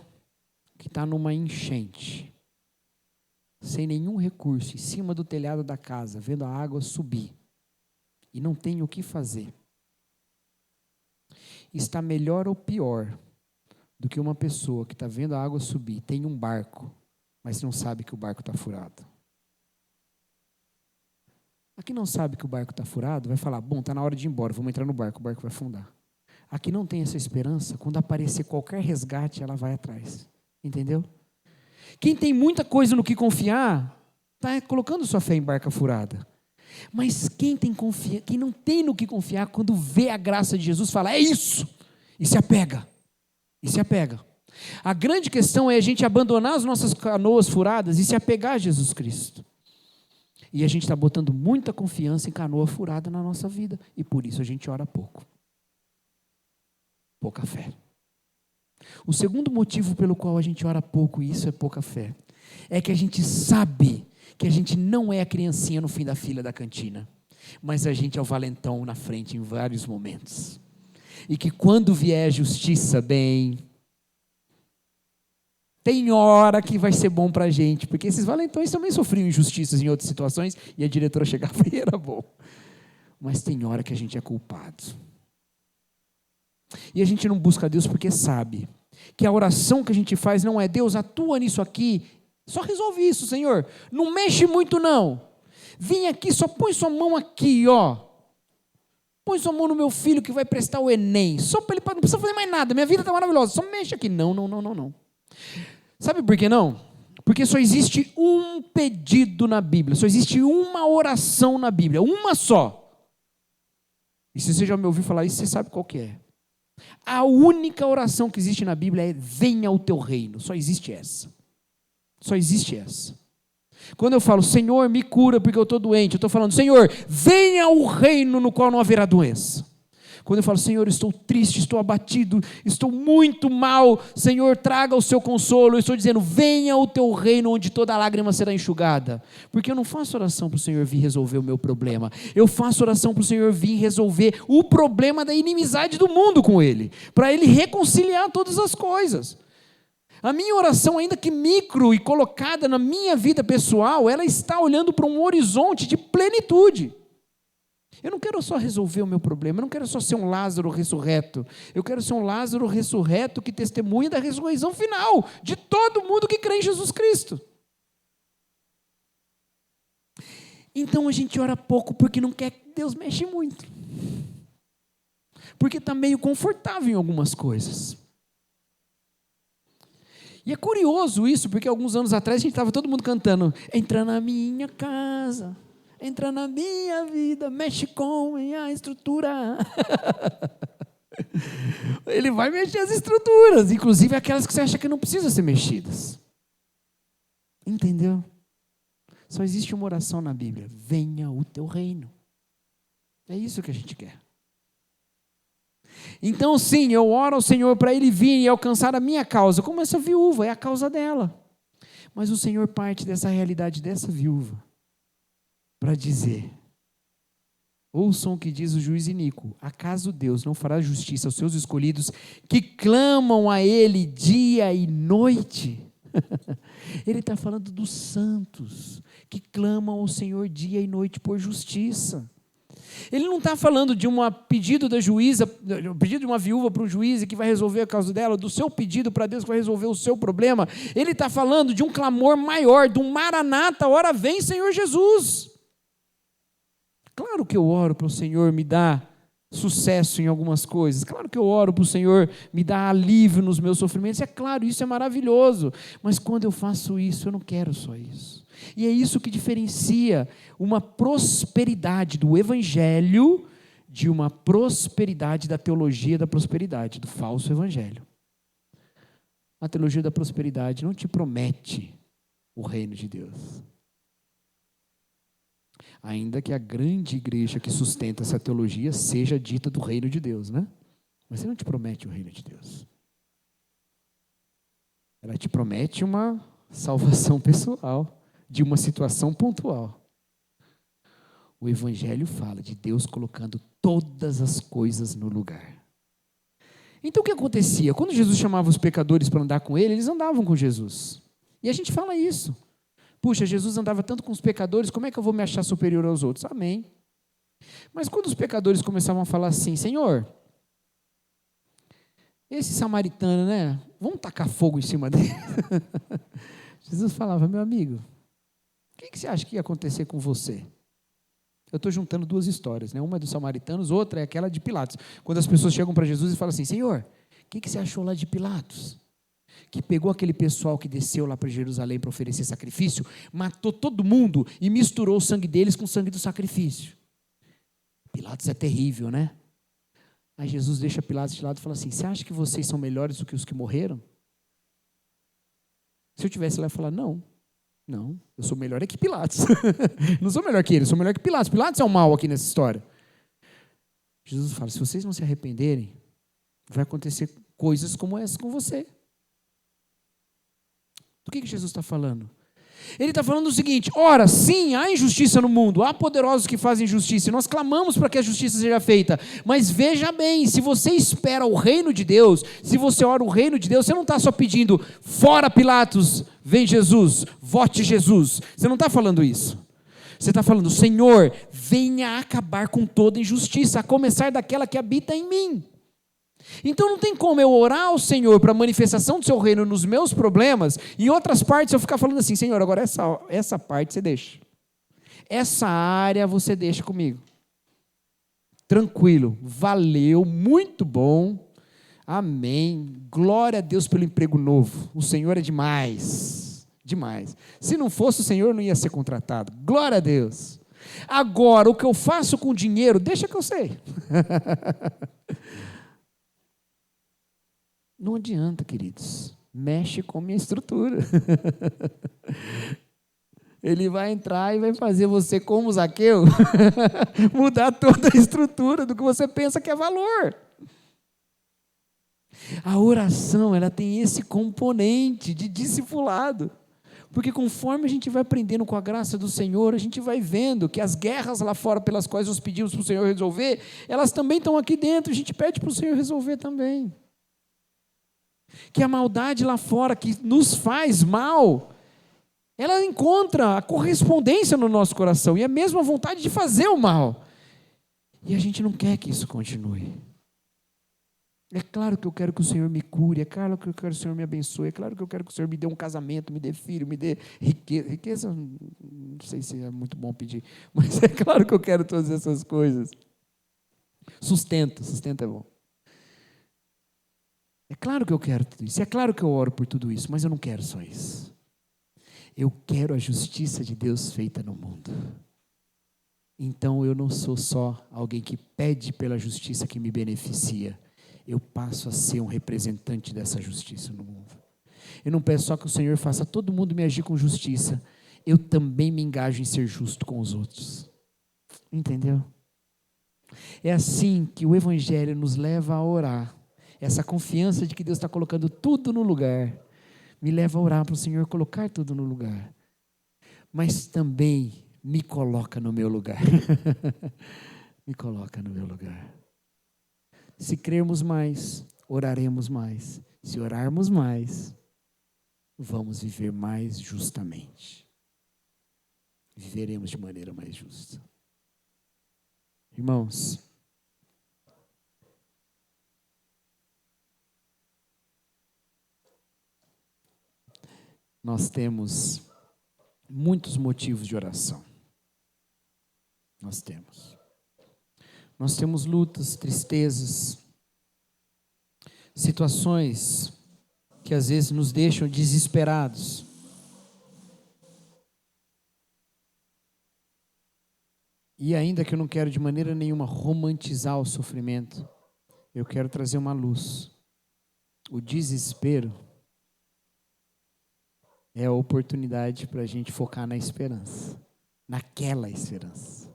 que está numa enchente, sem nenhum recurso, em cima do telhado da casa, vendo a água subir, e não tem o que fazer, está melhor ou pior do que uma pessoa que está vendo a água subir, tem um barco, mas não sabe que o barco está furado? A que não sabe que o barco está furado vai falar, bom, está na hora de ir embora, vamos entrar no barco, o barco vai afundar. A que não tem essa esperança, quando aparecer qualquer resgate, ela vai atrás. Entendeu? Quem tem muita coisa no que confiar, está colocando sua fé em barca furada. Mas quem não tem no que confiar, quando vê a graça de Jesus, fala, é isso! E se apega. E se apega. A grande questão é a gente abandonar as nossas canoas furadas e se apegar a Jesus Cristo. E a gente está botando muita confiança em canoa furada na nossa vida. E por isso a gente ora pouco. Pouca fé. O segundo motivo pelo qual a gente ora pouco, e isso é pouca fé, é que a gente sabe que a gente não é a criancinha no fim da fila da cantina, mas a gente é o valentão na frente em vários momentos. E que quando vier a justiça, bem, tem hora que vai ser bom para a gente, porque esses valentões também sofriam injustiças em outras situações, e a diretora chegava e era bom. Mas tem hora que a gente é culpado. E a gente não busca Deus porque sabe que a oração que a gente faz não é Deus, atua nisso aqui, só resolve isso, Senhor, não mexe muito não, vem aqui, só põe sua mão aqui, ó, põe sua mão no meu filho que vai prestar o Enem, só para ele, não precisa fazer mais nada, minha vida está maravilhosa, só mexe aqui, não, sabe por que não? Porque só existe um pedido na Bíblia, só existe uma oração na Bíblia, uma só, e se você já me ouviu falar isso, você sabe qual que é. A única oração que existe na Bíblia é venha o teu reino, só existe essa. Só existe essa. Quando eu falo, Senhor, me cura porque eu estou doente, eu estou falando, Senhor, venha o reino no qual não haverá doença. Quando eu falo, Senhor, estou triste, estou abatido, estou muito mal, Senhor, traga o seu consolo, eu estou dizendo, venha o teu reino onde toda lágrima será enxugada. Porque eu não faço oração para o Senhor vir resolver o meu problema, eu faço oração para o Senhor vir resolver o problema da inimizade do mundo com Ele, para Ele reconciliar todas as coisas. A minha oração, ainda que micro e colocada na minha vida pessoal, ela está olhando para um horizonte de plenitude. Eu não quero só resolver o meu problema, eu não quero só ser um Lázaro ressurreto, eu quero ser um Lázaro ressurreto que testemunha da ressurreição final de todo mundo que crê em Jesus Cristo. Então a gente ora pouco porque não quer que Deus mexa muito, porque está meio confortável em algumas coisas. E é curioso isso, porque alguns anos atrás a gente estava todo mundo cantando, entra na minha casa, entra na minha vida, mexe com a minha estrutura. Ele vai mexer as estruturas, inclusive aquelas que você acha que não precisam ser mexidas. Entendeu? Só existe uma oração na Bíblia, venha o teu reino. É isso que a gente quer. Então sim, eu oro ao Senhor para Ele vir e alcançar a minha causa, como essa viúva, é a causa dela. Mas o Senhor parte dessa realidade dessa viúva, para dizer, ouçam o que diz o juiz iníquo, acaso Deus não fará justiça aos seus escolhidos que clamam a Ele dia e noite? Ele está falando dos santos, que clamam ao Senhor dia e noite por justiça. Ele não está falando de um pedido da juíza, um pedido de uma viúva para o juiz que vai resolver a causa dela, do seu pedido para Deus que vai resolver o seu problema. Ele está falando de um clamor maior, de um maranata, ora vem Senhor Jesus. Claro que eu oro para o Senhor me dar sucesso em algumas coisas, claro que eu oro para o Senhor me dar alívio nos meus sofrimentos, é claro, isso é maravilhoso, mas quando eu faço isso, eu não quero só isso. E é isso que diferencia uma prosperidade do evangelho de uma prosperidade da teologia da prosperidade, do falso evangelho. A teologia da prosperidade não te promete o reino de Deus. Ainda que a grande igreja que sustenta essa teologia seja dita do reino de Deus, né? Mas ele não te promete o reino de Deus. Ela te promete uma salvação pessoal, de uma situação pontual. O Evangelho fala de Deus colocando todas as coisas no lugar. Então o que acontecia? Quando Jesus chamava os pecadores para andar com Ele, eles andavam com Jesus. E a gente fala isso. Puxa, Jesus andava tanto com os pecadores, como é que eu vou me achar superior aos outros? Amém. Mas quando os pecadores começavam a falar assim, Senhor, esse samaritano, né? Vamos tacar fogo em cima dele. Jesus falava, meu amigo, o que você acha que ia acontecer com você? Eu estou juntando duas histórias, né? Uma é dos samaritanos, outra é aquela de Pilatos. Quando as pessoas chegam para Jesus e falam assim, Senhor, o que você achou lá de Pilatos? Que pegou aquele pessoal que desceu lá para Jerusalém para oferecer sacrifício, matou todo mundo e misturou o sangue deles com o sangue do sacrifício. Pilatos é terrível, né? Aí Jesus deixa Pilatos de lado e fala assim, você acha que vocês são melhores do que os que morreram? Se eu tivesse lá, eu ia falar, não, eu sou melhor que Pilatos. Não sou melhor que ele, sou melhor que Pilatos. Pilatos é o mal aqui nessa história. Jesus fala, se vocês não se arrependerem, vai acontecer coisas como essa com você. Do que Jesus está falando? Ele está falando o seguinte, ora, sim, há injustiça no mundo, há poderosos que fazem justiça, e nós clamamos para que a justiça seja feita, mas veja bem, se você espera o reino de Deus, se você ora o reino de Deus, você não está só pedindo, fora Pilatos, vem Jesus, vote Jesus, você não está falando isso, você está falando, Senhor, venha acabar com toda injustiça, a começar daquela que habita em mim. Então não tem como eu orar ao Senhor para a manifestação do seu reino nos meus problemas, e em outras partes eu ficar falando assim, Senhor, agora essa parte você deixa. Essa área você deixa comigo. Tranquilo, valeu, muito bom. Amém. Glória a Deus pelo emprego novo. O Senhor é demais. Demais. Se não fosse o Senhor, não ia ser contratado. Glória a Deus. Agora, o que eu faço com o dinheiro, deixa que eu sei. Não adianta, queridos, mexe com a minha estrutura. Ele vai entrar e vai fazer você, como Zaqueu, mudar toda a estrutura do que você pensa que é valor. A oração, ela tem esse componente de discipulado, porque conforme a gente vai aprendendo com a graça do Senhor, a gente vai vendo que as guerras lá fora pelas quais nós pedimos para o Senhor resolver, elas também estão aqui dentro, a gente pede para o Senhor resolver também. Que a maldade lá fora, que nos faz mal, ela encontra a correspondência no nosso coração, e a mesma vontade de fazer o mal. E a gente não quer que isso continue. É claro que eu quero que o Senhor me cure, é claro que eu quero que o Senhor me abençoe, é claro que eu quero que o Senhor me dê um casamento, me dê filho, me dê riqueza. Riqueza, não sei se é muito bom pedir, mas é claro que eu quero todas essas coisas. Sustento é bom. É claro que eu quero tudo isso, é claro que eu oro por tudo isso, mas eu não quero só isso. Eu quero a justiça de Deus feita no mundo. Então eu não sou só alguém que pede pela justiça que me beneficia, eu passo a ser um representante dessa justiça no mundo. Eu não peço só que o Senhor faça todo mundo me agir com justiça, eu também me engajo em ser justo com os outros. Entendeu? É assim que o Evangelho nos leva a orar. Essa confiança de que Deus está colocando tudo no lugar, me leva a orar para o Senhor colocar tudo no lugar. Mas também me coloca no meu lugar. Me coloca no meu lugar. Se crermos mais, oraremos mais. Se orarmos mais, vamos viver mais justamente. Viveremos de maneira mais justa. Irmãos, nós temos muitos motivos de oração. Nós temos lutas, tristezas, situações que às vezes nos deixam desesperados. E ainda que eu não quero de maneira nenhuma romantizar o sofrimento, eu quero trazer uma luz. O desespero é a oportunidade para a gente focar na esperança, naquela esperança,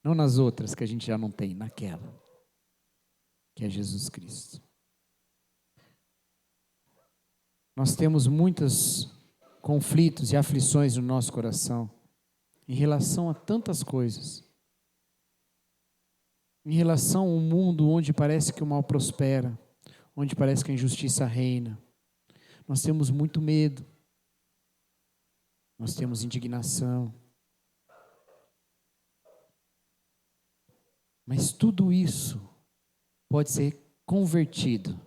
não nas outras que a gente já não tem, naquela, que é Jesus Cristo. Nós temos muitos conflitos e aflições no nosso coração, em relação a tantas coisas, em relação a um mundo onde parece que o mal prospera, onde parece que a injustiça reina. Nós temos muito medo. nós temos indignação. Mas tudo isso pode ser convertido,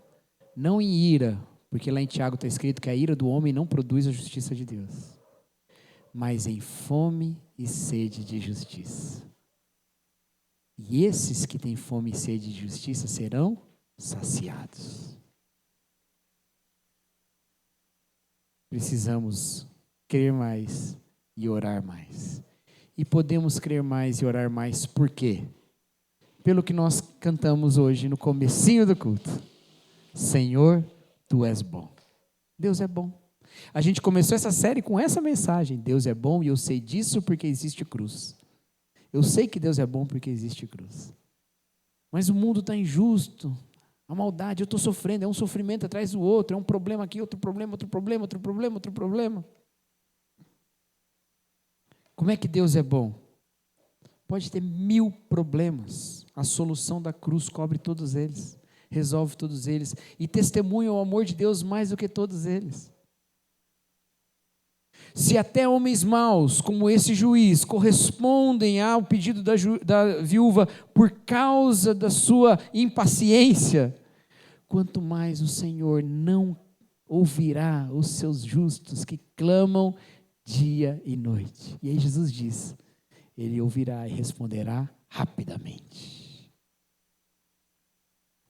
não em ira, porque lá em Tiago está escrito que a ira do homem não produz a justiça de Deus, mas em fome e sede de justiça. E esses que têm fome e sede de justiça serão saciados. Precisamos crer mais e orar mais. E podemos crer mais e orar mais por quê? Pelo que nós cantamos hoje no comecinho do culto. Senhor, Tu és bom. Deus é bom. A gente começou essa série com essa mensagem. Deus é bom e eu sei disso porque existe cruz. Eu sei que Deus é bom porque existe cruz. Mas o mundo está injusto. A maldade, eu estou sofrendo, é um sofrimento atrás do outro, é um problema aqui, outro problema, outro problema, outro problema, outro problema. Como é que Deus é bom? Pode ter 1000 problemas, a solução da cruz cobre todos eles, resolve todos eles, e testemunha o amor de Deus mais do que todos eles. Se até homens maus, como esse juiz, correspondem ao pedido da viúva por causa da sua impaciência, quanto mais o Senhor não ouvirá os seus justos que clamam dia e noite. E aí Jesus diz, Ele ouvirá e responderá rapidamente.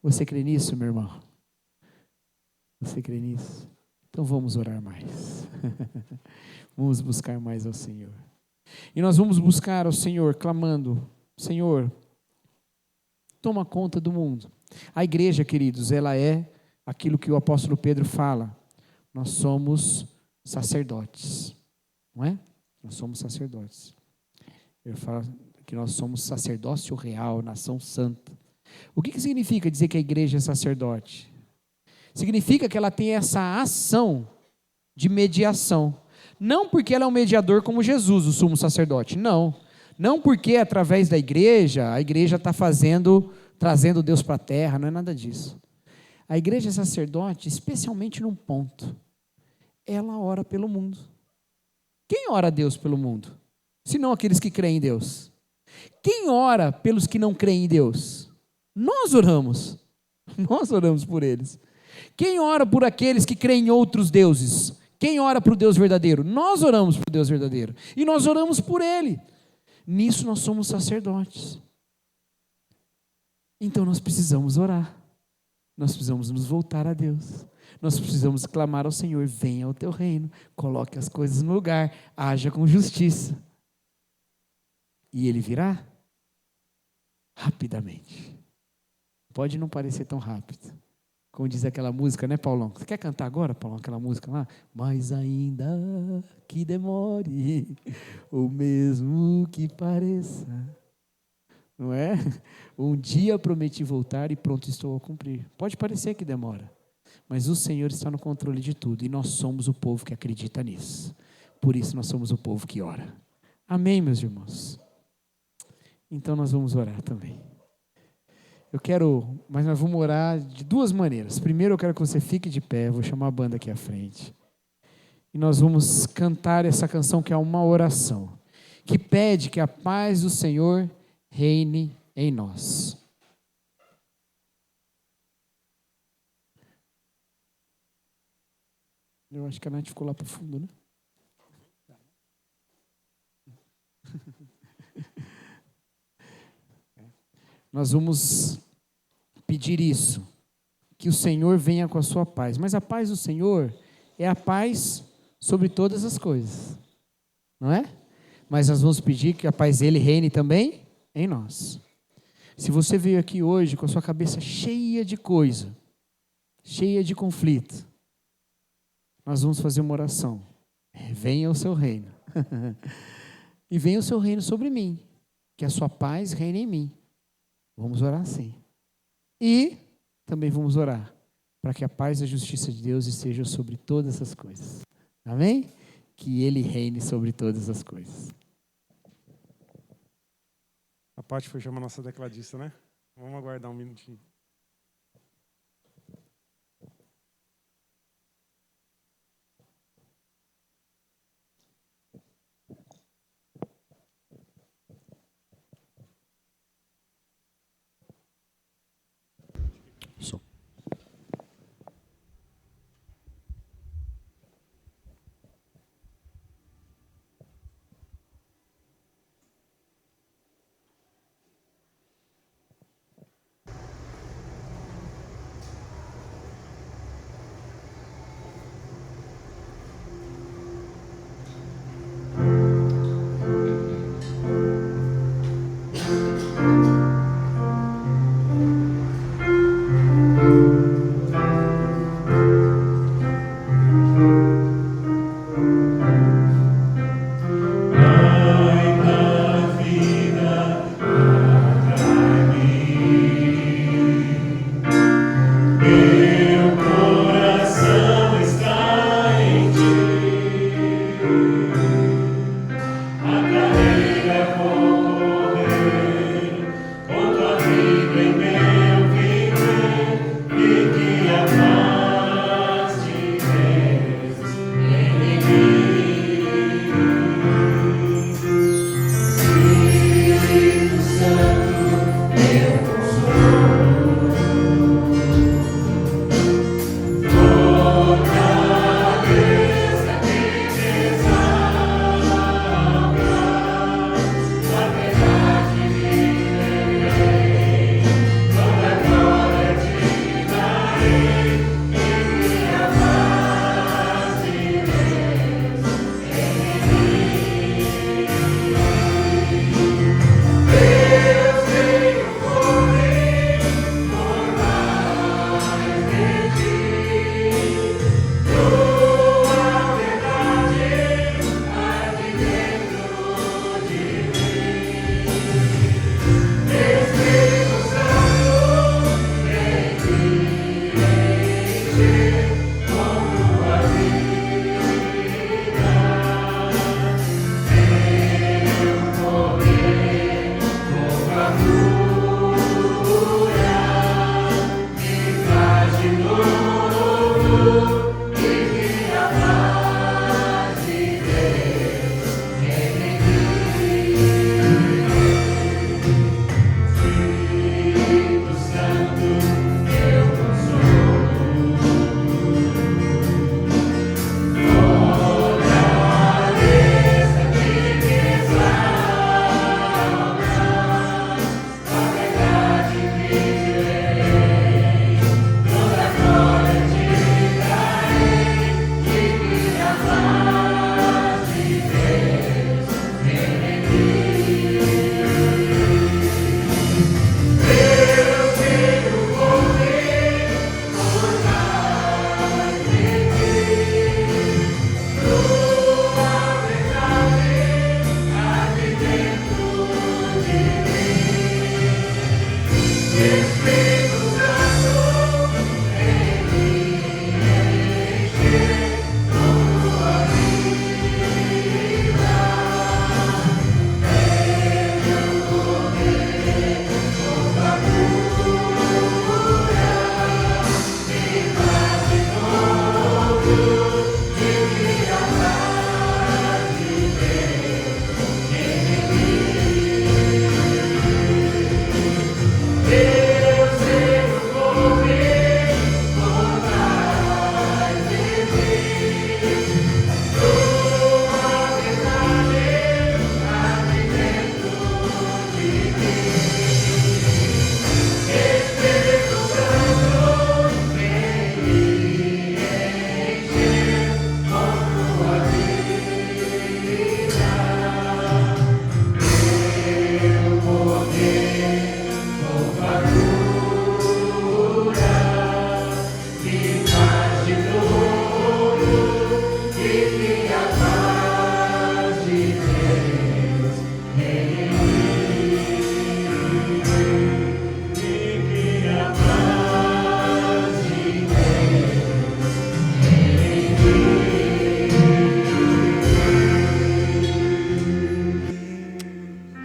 Você crê nisso, meu irmão? Você crê nisso? Então vamos orar mais. Vamos buscar mais ao Senhor. E nós vamos buscar ao Senhor, clamando, Senhor, toma conta do mundo. A igreja, queridos, ela é aquilo que o apóstolo Pedro fala. Nós somos sacerdotes, não é? Nós somos sacerdotes. Ele fala que nós somos sacerdócio real, nação santa. O que significa dizer que a igreja é sacerdote? Significa que ela tem essa ação de mediação. Não porque ela é um mediador como Jesus, o sumo sacerdote. Não. Não porque através da igreja, a igreja está trazendo Deus para a terra. Não é nada disso. A igreja é sacerdote, especialmente num ponto. Ela ora pelo mundo. Quem ora a Deus pelo mundo? Senão aqueles que creem em Deus. Quem ora pelos que não creem em Deus? Nós oramos. Nós oramos por eles. Quem ora por aqueles que creem em outros deuses? Quem ora para o Deus verdadeiro? Nós oramos para o Deus verdadeiro. E nós oramos por Ele. Nisso nós somos sacerdotes. Então nós precisamos orar. Nós precisamos nos voltar a Deus. Nós precisamos clamar ao Senhor, venha ao teu reino, coloque as coisas no lugar, haja com justiça. E Ele virá rapidamente. Pode não parecer tão rápido. Como diz aquela música, né, Paulão? Você quer cantar agora, Paulão, aquela música lá? Mas ainda que demore, ou mesmo que pareça, não é? Um dia prometi voltar e pronto estou a cumprir. Pode parecer que demora, mas o Senhor está no controle de tudo e nós somos o povo que acredita nisso. Por isso nós somos o povo que ora. Amém, meus irmãos? Então nós vamos orar também. Mas nós vamos orar de duas maneiras. Primeiro eu quero que você fique de pé, vou chamar a banda aqui à frente. E nós vamos cantar essa canção que é uma oração, que pede que a paz do Senhor reine em nós. Eu acho que a Nath ficou lá para o fundo, né? Nós vamos pedir isso, que o Senhor venha com a sua paz. Mas a paz do Senhor é a paz sobre todas as coisas, não é? Mas nós vamos pedir que a paz dele reine também em nós. Se você veio aqui hoje com a sua cabeça cheia de coisa, cheia de conflito, nós vamos fazer uma oração. Venha o seu reino. E venha o seu reino sobre mim, que a sua paz reine em mim. Vamos orar assim. E também vamos orar para que a paz e a justiça de Deus estejam sobre todas essas coisas. Amém? Que Ele reine sobre todas as coisas. A Paty foi chamar a nossa tecladista, né? Vamos aguardar um minutinho.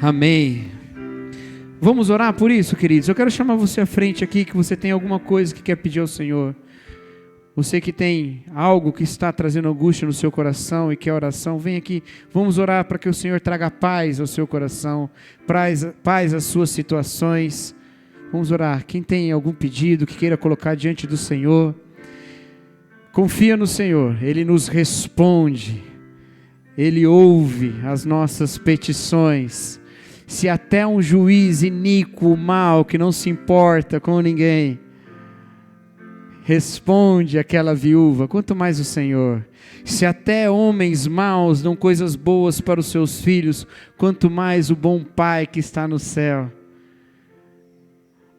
Amém. Vamos orar por isso, queridos? Eu quero chamar você à frente aqui, que você tem alguma coisa que quer pedir ao Senhor. Você que tem algo que está trazendo angústia no seu coração e quer oração, vem aqui. Vamos orar para que o Senhor traga paz ao seu coração, paz às suas situações. Vamos orar. Quem tem algum pedido que queira colocar diante do Senhor, confia no Senhor. Ele nos responde. Ele ouve as nossas petições. Se até um juiz iníquo, mau, que não se importa com ninguém, responde aquela viúva, quanto mais o Senhor. Se até homens maus dão coisas boas para os seus filhos, quanto mais o bom Pai que está no céu.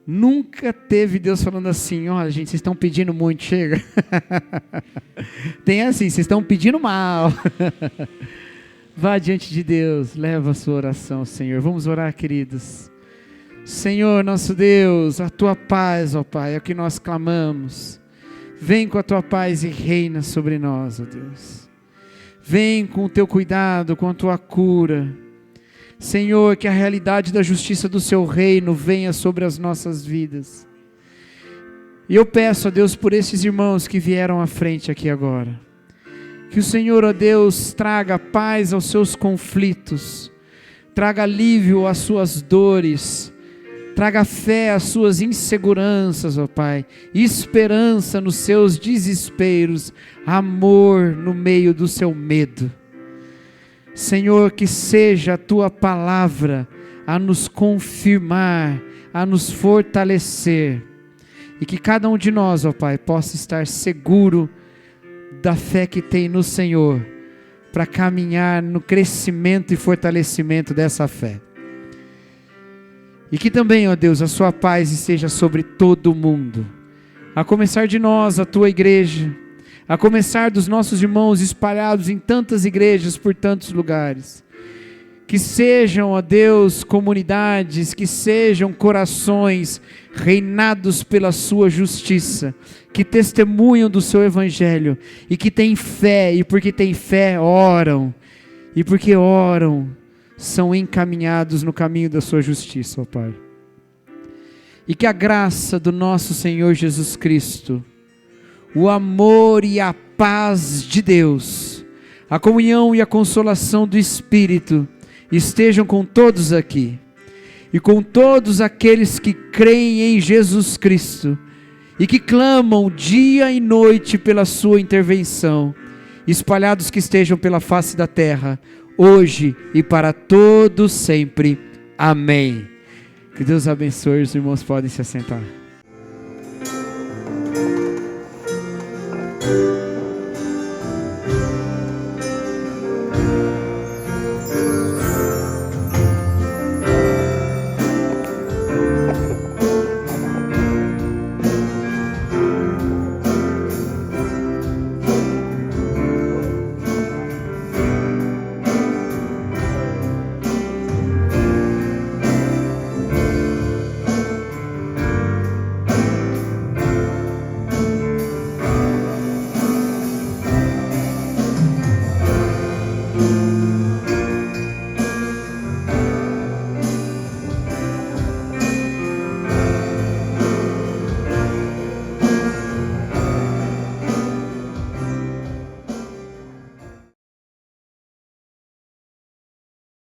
Nunca teve Deus falando assim: olha gente, vocês estão pedindo muito, chega. Tem assim, vocês estão pedindo mal. Vá diante de Deus, leva a sua oração, Senhor. Vamos orar, queridos. Senhor, nosso Deus, a tua paz, ó Pai, é o que nós clamamos. Vem com a tua paz e reina sobre nós, ó Deus. Vem com o teu cuidado, com a tua cura. Senhor, que a realidade da justiça do seu reino venha sobre as nossas vidas. E eu peço a Deus por esses irmãos que vieram à frente aqui agora. Que o Senhor, ó Deus, traga paz aos seus conflitos, traga alívio às suas dores, traga fé às suas inseguranças, ó Pai, esperança nos seus desesperos, amor no meio do seu medo. Senhor, que seja a tua palavra a nos confirmar, a nos fortalecer, e que cada um de nós, ó Pai, possa estar seguro da fé que tem no Senhor, para caminhar no crescimento e fortalecimento dessa fé. E que também, ó Deus, a sua paz esteja sobre todo o mundo, a começar de nós, a tua igreja, a começar dos nossos irmãos espalhados em tantas igrejas por tantos lugares. Que sejam, ó Deus, comunidades, que sejam corações reinados pela sua justiça, que testemunham do seu evangelho e que têm fé, e porque têm fé oram, e porque oram são encaminhados no caminho da sua justiça, ó Pai. E que a graça do nosso Senhor Jesus Cristo, o amor e a paz de Deus, a comunhão e a consolação do Espírito estejam com todos aqui e com todos aqueles que creem em Jesus Cristo e que clamam dia e noite pela sua intervenção, espalhados que estejam pela face da terra, hoje e para todos sempre. Amém. Que Deus abençoe. Os irmãos podem se assentar.